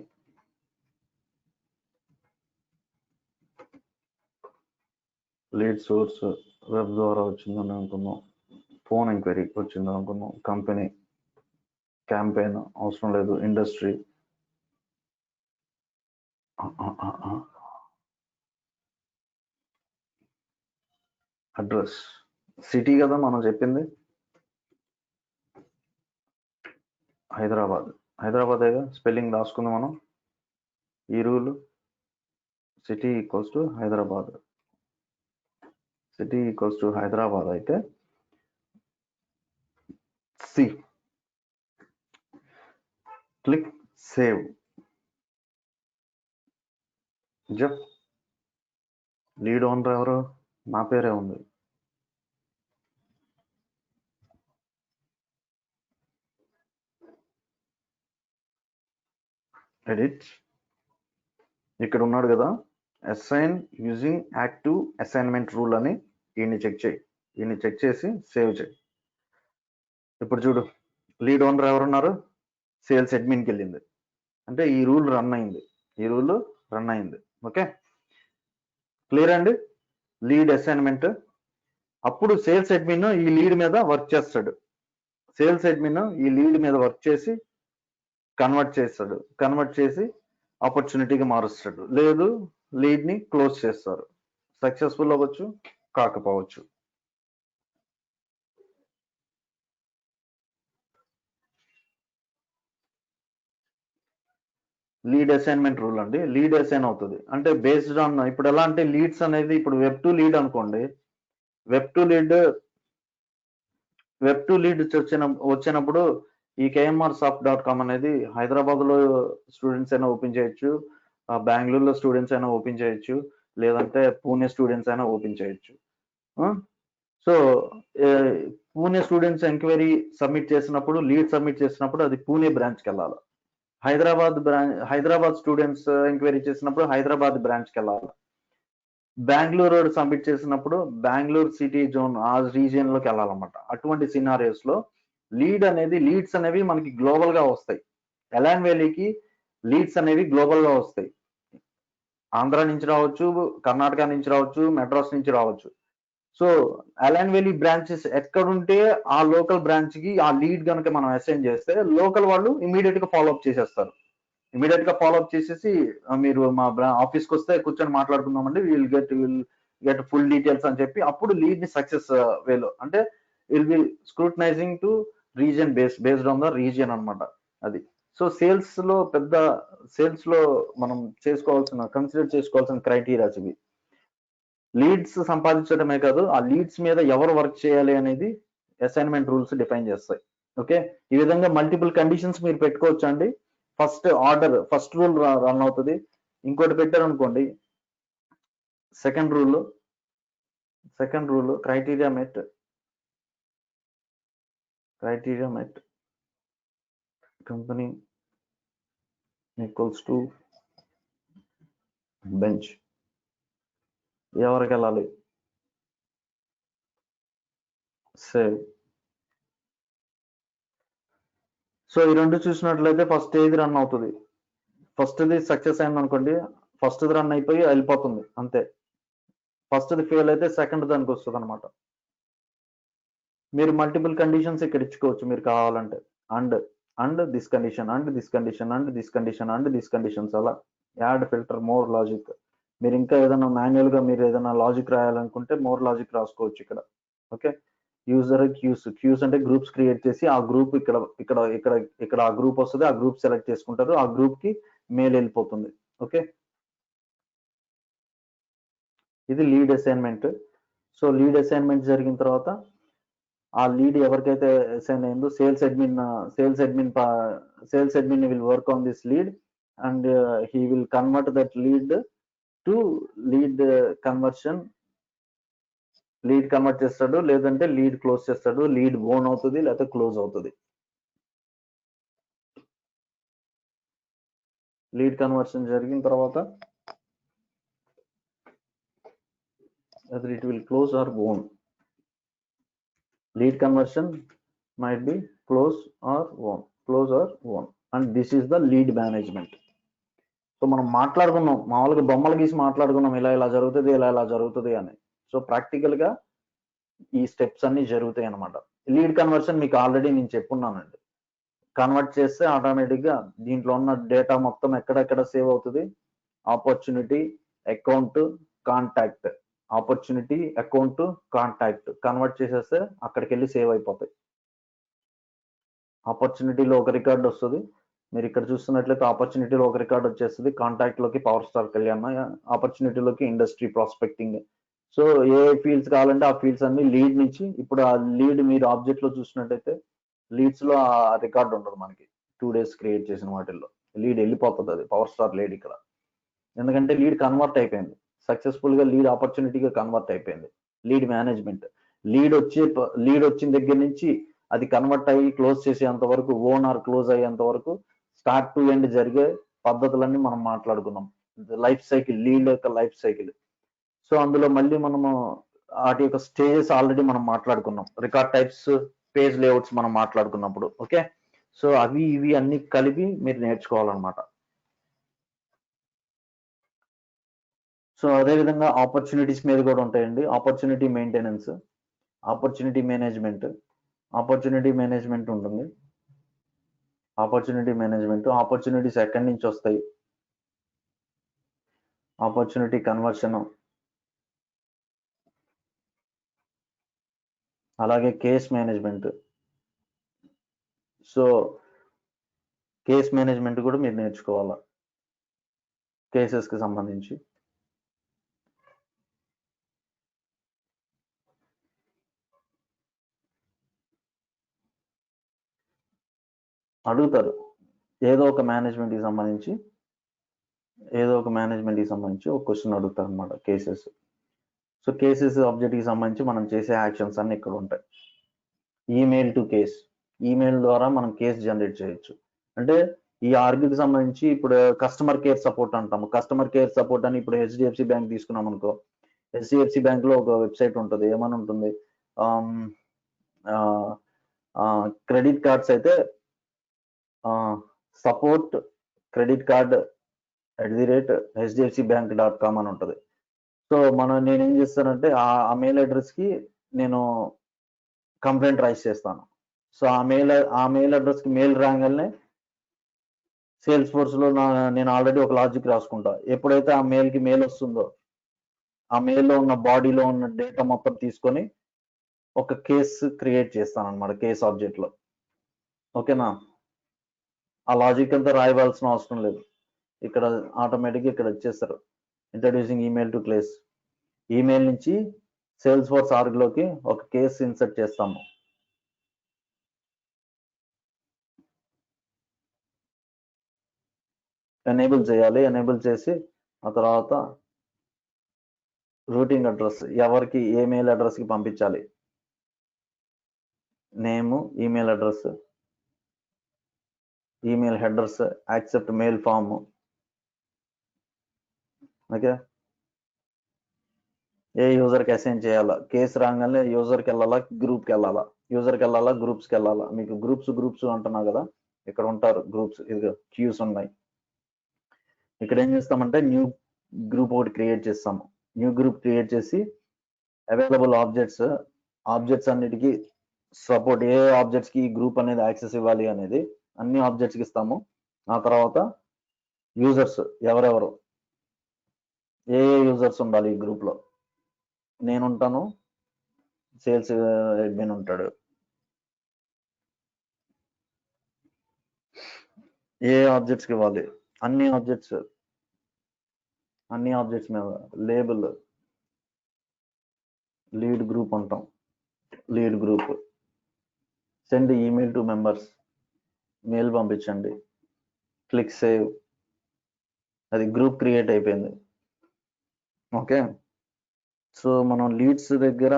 lead source web ద్వారా వచ్చిందని అనుకున్నాం, ఫోన్ ఎంక్వైరీ వచ్చిందని అనుకున్నాం, కంపెనీ క్యాంపెయిన్ అవసరం లేదు, ఇండస్ట్రీ అడ్రస్ సిటీ కదా మనం చెప్పింది, హైదరాబాదేగా. స్పెల్లింగ్ రాసుకుందాం మనం. ఈ rule city equals to Hyderabad అయితే క్లిక్ సేవ్. లీడ్ ఓనర్ ఎవరు? నా పేరే ఉంది. ఎడిట్, ఇక్కడ ఉన్నాడు కదా, assign using active assignment rule అని ఈయన్ని చెక్ చేసి సేవ్ చేయి. ఇప్పుడు చూడు, లీడ్ ఓనర్ ఎవరున్నారు? సేల్స్ అడ్మిన్కి వెళ్ళింది అంటే ఈ రూల్ రన్ అయింది. ఓకే, క్లియర్ అండి. Lead assignment. అప్పుడు సేల్స్ అడ్మిన్ ఈ లీడ్ మీద వర్క్ చేస్తాడు. చేసి కన్వర్ట్ చేసి ఆపర్చునిటీగా మారుస్తాడు, లేదు లీడ్ ని క్లోజ్ చేస్తారు. సక్సెస్ఫుల్ అవ్వచ్చు, కాకపోవచ్చు. లీడ్ అసైన్మెంట్ రూల్ అండి. లీడ్ అసైన్ అవుతుంది అంటే బేస్డ్ ఆన్, ఇప్పుడు ఎలా అంటే లీడ్స్ అనేది, ఇప్పుడు వెబ్ టు లీడ్ అనుకోండి, వెబ్ టు లీడ్ వచ్చినప్పుడు ఈ KMRsoft.com అనేది హైదరాబాద్ లో స్టూడెంట్స్ అయినా ఓపెన్ చేయొచ్చు, బెంగళూరులో స్టూడెంట్స్ అయినా ఓపెన్ చేయొచ్చు, లేదంటే పూణే స్టూడెంట్స్ అయినా ఓపెన్ చేయొచ్చు. So Pune students enquiry lead submit చేసినప్పుడు అది పూణే బ్రాంచ్కి వెళ్ళాలి. హైదరాబాద్ స్టూడెంట్స్ ఎంక్వైరీ చేసినప్పుడు హైదరాబాద్ బ్రాంచ్కి వెళ్ళాలి. బెంగళూరు సబ్మిట్ చేసినప్పుడు బెంగళూరు సిటీ జోన్, ఆ రీజియన్ లోకి వెళ్ళాలన్నమాట. అటువంటి సినారియోస్ లో లీడ్స్ అనేవి మనకి గ్లోబల్ గా వస్తాయి. ఎలాన్ వ్యాలీకి లీడ్స్ అనేవి గ్లోబల్ గా వస్తాయి. ఆంధ్ర నుంచి రావచ్చు, కర్ణాటక నుంచి రావచ్చు, మెడ్రాస్ నుంచి రావచ్చు. సో అలైన్ వ్యాలీ బ్రాంచెస్ ఎక్కడుంటే ఆ లోకల్ బ్రాంచ్ కి ఆ లీడ్ కనుక మనం అసైన్ చేస్తే లోకల్ వాళ్ళు ఇమీడియట్ గా ఫాలో అప్ చేసేస్తారు. ఇమీడియట్ గా ఫాలో అప్ చేసేసి మీరు మా ఆఫీస్కి వస్తే కూర్చొని మాట్లాడుకుందామండి, విల్ గెట్ ఫుల్ డీటెయిల్స్ అని చెప్పి అప్పుడు లీడ్ ని సక్సెస్ వేలో అంటే will be scrutinizing to region based on the region అన్నమాట అది. సో సేల్స్ లో మనం కన్సిడర్ చేసుకోవాల్సిన క్రైటీరియాస్ ఇవి. లీడ్స్ సంపాదించడమే కాదు, ఆ లీడ్స్ మీద ఎవరు వర్క్ చేయాలి అనేది అసైన్మెంట్ రూల్స్ డిఫైన్ చేస్తాయి. ఓకే, ఈ విధంగా మల్టిపుల్ కండిషన్స్ మీరు పెట్టుకోవచ్చు అండి. ఫస్ట్ రూల్ రన్ అవుతుంది. ఇంకోటి పెట్టారు అనుకోండి, second rule criteria met company equals to bench. ఎవరికి వెళ్ళాలి? సేవ్. సో ఈ రెండు చూసినట్లయితే ఫస్ట్ ఏది రన్ అవుతుంది, ఫస్ట్ది సక్సెస్ అయింది అనుకోండి, ఫస్ట్ది రన్ అయిపోయి వెళ్ళిపోతుంది అంతే. ఫస్ట్ది ఫెయిల్ అయితే సెకండ్ దానికి వస్తుంది అనమాట. మీరు మల్టిపుల్ కండిషన్స్ ఇక్కడ ఇచ్చుకోవచ్చు మీరు కావాలంటే. And this condition, and this condition, and this condition, and this conditions, అలా యాడ్ ఫిల్టర్ మోర్ లాజిక్. మీరు ఇంకా ఏదైనా మాన్యువల్ గా మీరు ఏదైనా లాజిక్ రాయాలనుకుంటే మోర్ లాజిక్ రాసుకోవచ్చు ఇక్కడ. ఓకే, యూజర్ క్యూస్ అంటే గ్రూప్స్ క్రియేట్ చేసి ఆ గ్రూప్ ఇక్కడ ఆ గ్రూప్ వస్తుంది, ఆ గ్రూప్ సెలెక్ట్ చేసుకుంటారు, ఆ గ్రూప్ కి మెయిల్ వెళ్ళిపోతుంది. ఓకే, ఇది lead assignment. So lead assignment జరిగిన తర్వాత ఆ లీడ్ ఎవరికైతే అసైన్ అయిందో sales admin will work on this lead and he will convert that lead to lead conversion. Lead convert చేస్తాడు, లేదంటే లీడ్ క్లోజ్ చేస్తాడు. లీడ్ ఓన్ అవుతుంది లేకపోతే క్లోజ్ అవుతుంది. లీడ్ కన్వర్షన్ జరిగిన తర్వాత whether it will close or own. Lead conversion might be close or own, and this is the lead management. So మనం మాట్లాడుకున్నాం, మామూలుగా బొమ్మలు గీసి మాట్లాడుకున్నాం, ఇలా జరుగుతుంది అని. సో ప్రాక్టికల్ గా ఈ స్టెప్స్ అన్ని జరుగుతాయి అన్నమాట. లీడ్ కన్వర్షన్ మీకు ఆల్రెడీ నేను చెప్పున్నానండి. కన్వర్ట్ చేస్తే ఆటోమేటిక్ గా దీంట్లో ఉన్న డేటా మొత్తం ఎక్కడెక్కడ సేవ్ అవుతుంది, opportunity, account, contact, opportunity, account, contact convert చేసేస్తే అక్కడికి వెళ్ళి సేవ్ అయిపోతాయి. ఆపర్చునిటీలో ఒక రికార్డ్ వస్తుంది, మీరు ఇక్కడ చూస్తున్నట్లయితే ఆపర్చునిటీలో ఒక రికార్డ్ వచ్చేస్తుంది. కాంటాక్ట్ లోకి పవర్ స్టార్ కళ్యాణ్, ఆపర్చునిటీలోకి ఇండస్ట్రీ ప్రాస్పెక్టింగ్. సో ఏ ఫీల్డ్స్ కావాలంటే ఆ ఫీల్డ్స్ అన్ని లీడ్ నుంచి. ఇప్పుడు ఆ లీడ్ మీరు ఆబ్జెక్ట్ లో చూసినట్టయితే లీడ్స్ లో ఆ రికార్డ్ ఉండదు మనకి. 2 days క్రియేట్ చేసిన వాటిల్లో లీడ్ వెళ్ళిపోతుంది, అది పవర్ స్టార్ లీడ్ ఇక్కడ. ఎందుకంటే లీడ్ కన్వర్ట్ అయిపోయింది సక్సెస్ఫుల్ గా, లీడ్ ఆపర్చునిటీగా కన్వర్ట్ అయిపోయింది. లీడ్ మేనేజ్మెంట్, లీడ్ వచ్చిన దగ్గర నుంచి అది కన్వర్ట్ అయ్యి క్లోజ్ చేసేంత వరకు, ఓన్ ఆర్ క్లోజ్ అయ్యేంత వరకు స్టార్ట్ టు ఎండ్ జరిగే పద్ధతులన్నీ మనం మాట్లాడుకున్నాం. లైఫ్ సైకిల్, లీడ్ యొక్క లైఫ్ సైకిల్. సో అందులో మళ్ళీ మనము వాటి యొక్క స్టేజెస్ ఆల్రెడీ మనం మాట్లాడుకున్నాం. రికార్డ్ టైప్స్, పేజ్ లేఅవుట్స్ మనం మాట్లాడుకున్నప్పుడు. ఓకే, సో అవి ఇవి అన్ని కలిపి మీరు నేర్చుకోవాలన్నమాట. సో అదే విధంగా ఆపర్చునిటీస్ మీద కూడా ఉంటాయండి. ఆపర్చునిటీ మెయింటెనెన్స్, ఆపర్చునిటీ మేనేజ్మెంట్ ఉంటుంది. ఆపర్చునిటీస్ ఎక్కడి నుంచి వస్తాయి, ఆపర్చునిటీ కన్వర్షన్, అలాగే case management. So case management కూడా మీరు నేర్చుకోవాలా, కేసెస్ కి సంబంధించి. అడుగుతారు ఏదో ఒక మేనేజ్మెంట్ కి సంబంధించి ఒక క్వశ్చన్ అడుగుతారు అనమాట, కేసెస్. సో కేసెస్ ఆబ్జెక్ట్ కి సంబంధించి మనం చేసే యాక్షన్స్ అన్ని ఇక్కడ ఉంటాయి. ఈమెయిల్ టు కేస్, ఈమెయిల్ ద్వారా మనం కేసు జనరేట్ చేయొచ్చు. అంటే ఈ ఆర్గ్యూకి సంబంధించి ఇప్పుడు కస్టమర్ కేర్ సపోర్ట్ అంటాము. కస్టమర్ కేర్ సపోర్ట్ అని ఇప్పుడు హెచ్డిఎఫ్సి బ్యాంక్ తీసుకున్నాం అనుకో, హెచ్డిఎఫ్సి బ్యాంక్ లో ఒక వెబ్సైట్ ఉంటుంది. ఏమని ఉంటుంది, క్రెడిట్ కార్డ్స్ అయితే సపోర్ట్ క్రెడిట్ కార్డ్ @hdfcbank.com అని ఉంటుంది. సో నేను ఏం చేస్తానంటే ఆ మెయిల్ అడ్రస్కి నేను కంప్లైంట్ రైజ్ చేస్తాను. సో ఆ మెయిల్ అడ్రస్కి మెయిల్ రాగానే సేల్స్ ఫోర్స్లో నేను ఆల్రెడీ ఒక లాజిక్ రాసుకుంటా. ఎప్పుడైతే ఆ మెయిల్కి మెయిల్ వస్తుందో ఆ మెయిల్లో ఉన్న బాడీలో ఉన్న డేటా మొత్తం తీసుకొని ఒక కేసు క్రియేట్ చేస్తాను అనమాట, కేస్ ఆబ్జెక్ట్లో. ఓకేనా? ఆ లాజిక్ అంతా రాయవలసిన అవసరం లేదు, ఇక్కడ ఆటోమేటిక్గా ఇక్కడ వచ్చేస్తారు. ఇంట్రడ్యూసింగ్ ఈమెయిల్ టు క్లేస్, ఈమెయిల్ నుంచి సేల్స్ ఫోర్స్ ఆర్గ్లోకి ఒక కేసు ఇన్సర్ట్ చేస్తాము. ఎనేబుల్ చేయాలి. ఎనేబుల్ చేసి ఆ తర్వాత రూటింగ్ అడ్రస్, ఎవరికి ఏ మెయిల్ అడ్రస్కి పంపించాలి, name, email address, email headers, accept mail form. Okay, ఏ యూజర్కి అసైన్ చేయాలా, కేసు రాగానే యూజర్కి వెళ్ళాలా, గ్రూప్కి వెళ్ళాలా, యూజర్కి వెళ్ళాలా, గ్రూప్స్కి వెళ్ళాలా. మీకు గ్రూప్స్ అంటున్నా కదా, ఇక్కడ ఉంటారు గ్రూప్స్, ఇది క్యూస్ ఉన్నాయి. ఇక్కడ ఏం చేస్తామంటే న్యూ గ్రూప్ ఒకటి క్రియేట్ చేస్తాము. న్యూ గ్రూప్ క్రియేట్ చేసి అవైలబుల్ ఆబ్జెక్ట్స్ అన్నిటికీ సపోర్ట్, ఏ ఆబ్జెక్ట్స్కి ఈ గ్రూప్ అనేది యాక్సెస్ ఇవ్వాలి అనేది అన్ని ఆబ్జెక్ట్స్కి ఇస్తాము. ఆ తర్వాత యూజర్స్ ఎవరెవరు, ఏ యూజర్స్ ఉండాలి ఈ గ్రూప్లో. నేను ఉంటాను, సేల్స్ అడ్మిన్ ఉంటాడు. ఏ ఆబ్జెక్ట్స్కి ఇవ్వాలి, అన్ని ఆబ్జెక్ట్స్ మీద లేబుల్ లీడ్ గ్రూప్ అంటాం, lead group. Send email to members, mail పంపించండి. క్లిక్ సేవ్, అది గ్రూప్ క్రియేట్ అయిపోయింది. ఓకే, సో మనం లీడ్స్ దగ్గర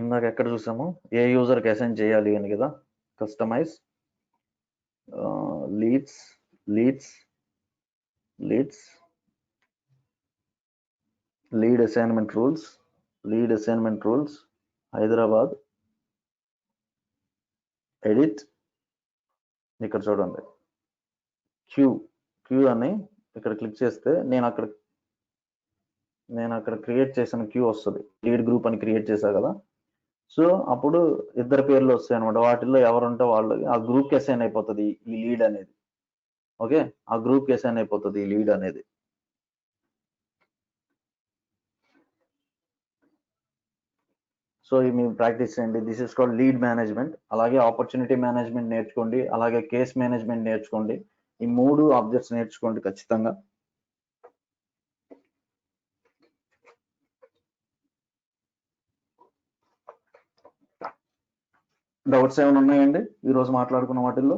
ఇందాక ఎక్కడ చూసాము, ఏ యూజర్కి అసైన్ చేయాలి అని కదా. Customize leads lead assignment rules Hyderabad, edit. ఇక్కడ చూడండి క్యూ అని ఇక్కడ క్లిక్ చేస్తే నేను అక్కడ క్రియేట్ చేసిన క్యూ వస్తుంది. లీడ్ గ్రూప్ అని క్రియేట్ చేశా కదా. సో అప్పుడు ఇద్దరు పేర్లు వస్తాయి అనమాట. వాటిల్లో ఎవరుంటే వాళ్ళకి ఆ గ్రూప్కి అసైన్ అయిపోతుంది ఈ లీడ్ అనేది. ఓకే, ఆ గ్రూప్కి అసైన్ అయిపోతుంది ఈ లీడ్ అనేది. సో మీరు ప్రాక్టీస్ చేయండి. This is called lead management. అలాగే ఆపర్చునిటీ మేనేజ్మెంట్ నేర్చుకోండి, అలాగే కేస్ మేనేజ్మెంట్ నేర్చుకోండి. ఈ 3 ఆబ్జెక్ట్స్ నేర్చుకోండి ఖచ్చితంగా. డౌట్స్ ఏమైనా ఉన్నాయండి ఈరోజు మాట్లాడుకున్న వాటిల్లో?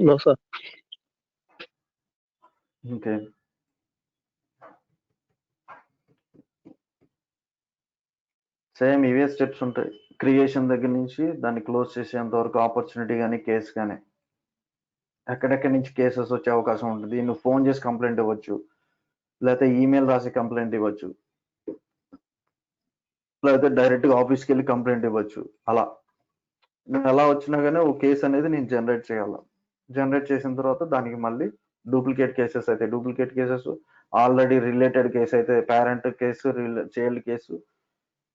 No sir. ఓకే, సేమ్ ఇవే స్టెప్స్ ఉంటాయి. క్రియేషన్ దగ్గర నుంచి దాన్ని క్లోజ్ చేసేంత వరకు, ఆపర్చునిటీ కానీ కేసు కానీ. ఎక్కడెక్కడి నుంచి కేసెస్ వచ్చే అవకాశం ఉంటుంది. నువ్వు ఫోన్ చేసి కంప్లైంట్ ఇవ్వచ్చు, లేకపోతే ఈమెయిల్ రాసి కంప్లైంట్ ఇవ్వచ్చు, లేకపోతే డైరెక్ట్గా ఆఫీస్కి వెళ్ళి కంప్లైంట్ ఇవ్వచ్చు. అలా ఎలా వచ్చినా కానీ ఒక కేసు అనేది నేను జనరేట్ చేయాలి. జనరేట్ చేసిన తర్వాత దానికి మళ్ళీ duplicate cases already related case అయితే parent case, child case,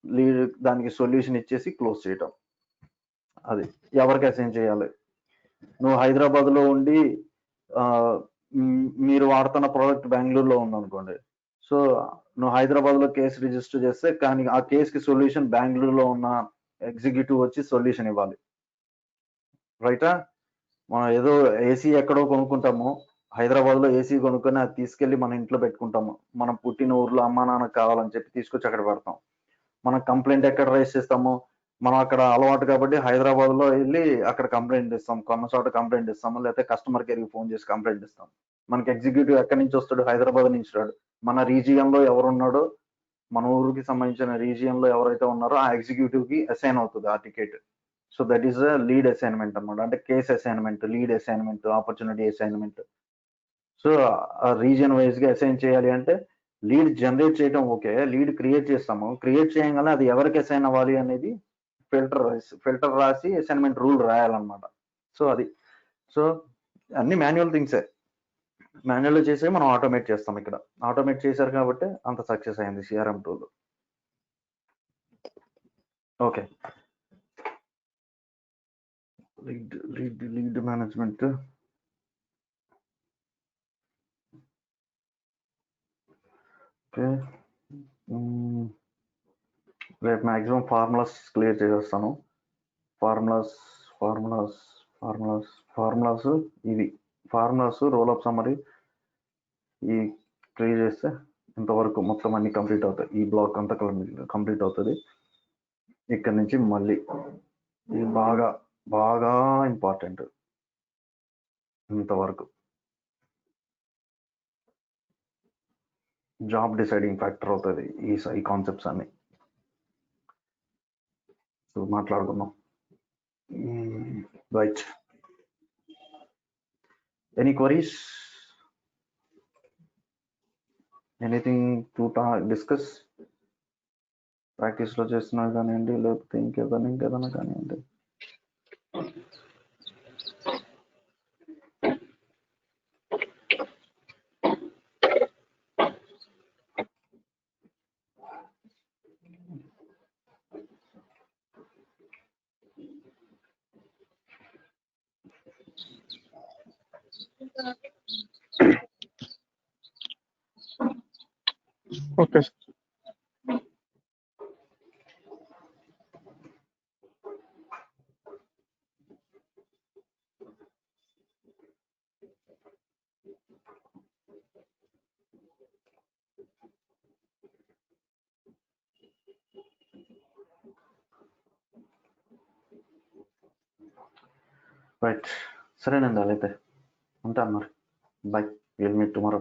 lead దానికి సొల్యూషన్ ఇచ్చేసి క్లోజ్ చేయటం. అది ఎవరికి అసైన్ చేయాలి. నువ్వు హైదరాబాద్లో ఉండి మీరు వాడుతున్న ప్రోడక్ట్ బెంగళూరులో ఉందనుకోండి. సో నువ్వు హైదరాబాద్లో కేసు రిజిస్టర్ చేస్తే కానీ ఆ కేసుకి సొల్యూషన్ బెంగళూరులో ఉన్న ఎగ్జిక్యూటివ్ వచ్చి సొల్యూషన్ ఇవ్వాలి. రైటా? మనం ఏదో ఏసీ ఎక్కడో కొనుక్కుంటాము, హైదరాబాద్లో ఏసీ కొనుక్కొని అది తీసుకెళ్ళి మన ఇంట్లో పెట్టుకుంటాము. మనం పుట్టిన ఊర్లో అమ్మా నాన్నకు కావాలని చెప్పి తీసుకొచ్చి అక్కడ పెడతాం. మనం కంప్లైంట్ ఎక్కడ రైజ్ చేస్తాము? మనం అక్కడ అలవాటు కాబట్టి హైదరాబాద్లో వెళ్ళి అక్కడ కంప్లైంట్ ఇస్తాం, కొన్న చోట కంప్లైంట్ ఇస్తాము, లేకపోతే కస్టమర్ కేర్కి ఫోన్ చేసి కంప్లైంట్ ఇస్తాం. మనకి ఎగ్జిక్యూటివ్ ఎక్కడి నుంచి వస్తాడు? హైదరాబాద్ నుంచి రాడు. మన రీజియన్లో ఎవరున్నాడో, మన ఊరికి సంబంధించిన రీజియన్లో ఎవరైతే ఉన్నారో ఆ ఎగ్జిక్యూటివ్కి అసైన్ అవుతుంది ఆ ticket. So that is lead assignment అనమాట. అంటే case assignment, lead assignment, opportunity assignment. So ఆ రీజియన్ వైజ్ గా అసైన్ చేయాలి అంటే లీడ్ జనరేట్ చేయడం ఓకే, లీడ్ క్రియేట్ చేస్తాము, క్రియేట్ చేయగానే అది ఎవరికి అసైన్ అవ్వాలి అనేది ఫిల్టర్ రాసి అసైన్మెంట్ రూల్ రాయాలన్నమాట. సో అది సో అన్ని మాన్యువల్ థింగ్సే, మాన్యువల్ చేసే మనం ఆటోమేట్ చేస్తాం. ఇక్కడ ఆటోమేట్ చేశారు కాబట్టి అంత సక్సెస్ అయింది CRM tool. Okay, lead management okay. రేపు మ్యాక్సిమం ఫార్ములాస్ క్లియర్ చేసేస్తాను. ఫార్ములాస్ ఇవి ఫార్ములాస్ రోల్ అప్ సమ్మరీ ఈ క్లియర్ చేస్తే ఇంతవరకు మొత్తం అన్ని కంప్లీట్ అవుతాయి. ఈ బ్లాక్ అంతా కంప్లీట్ అవుతుంది. ఇక్కడ నుంచి మళ్ళీ ఇది బాగా బాగా ఇంపార్టెంట్. ఇంతవరకు జాబ్ డిసైడింగ్ ఫ్యాక్టర్ అవుతుంది ఈ కాన్సెప్ట్స్ అన్ని. సో మాట్లాడుకుందాం. Right, any queries, anything to discuss? ప్రాక్టీస్లో చేస్తున్నా కానివ్వండి, లేకపోతే ఇంకేదైనా కానివ్వండి. Okay sir. రైట్, సరేనండి, అలాగైతే ఉంటాను మరి. By, will meet tomorrow.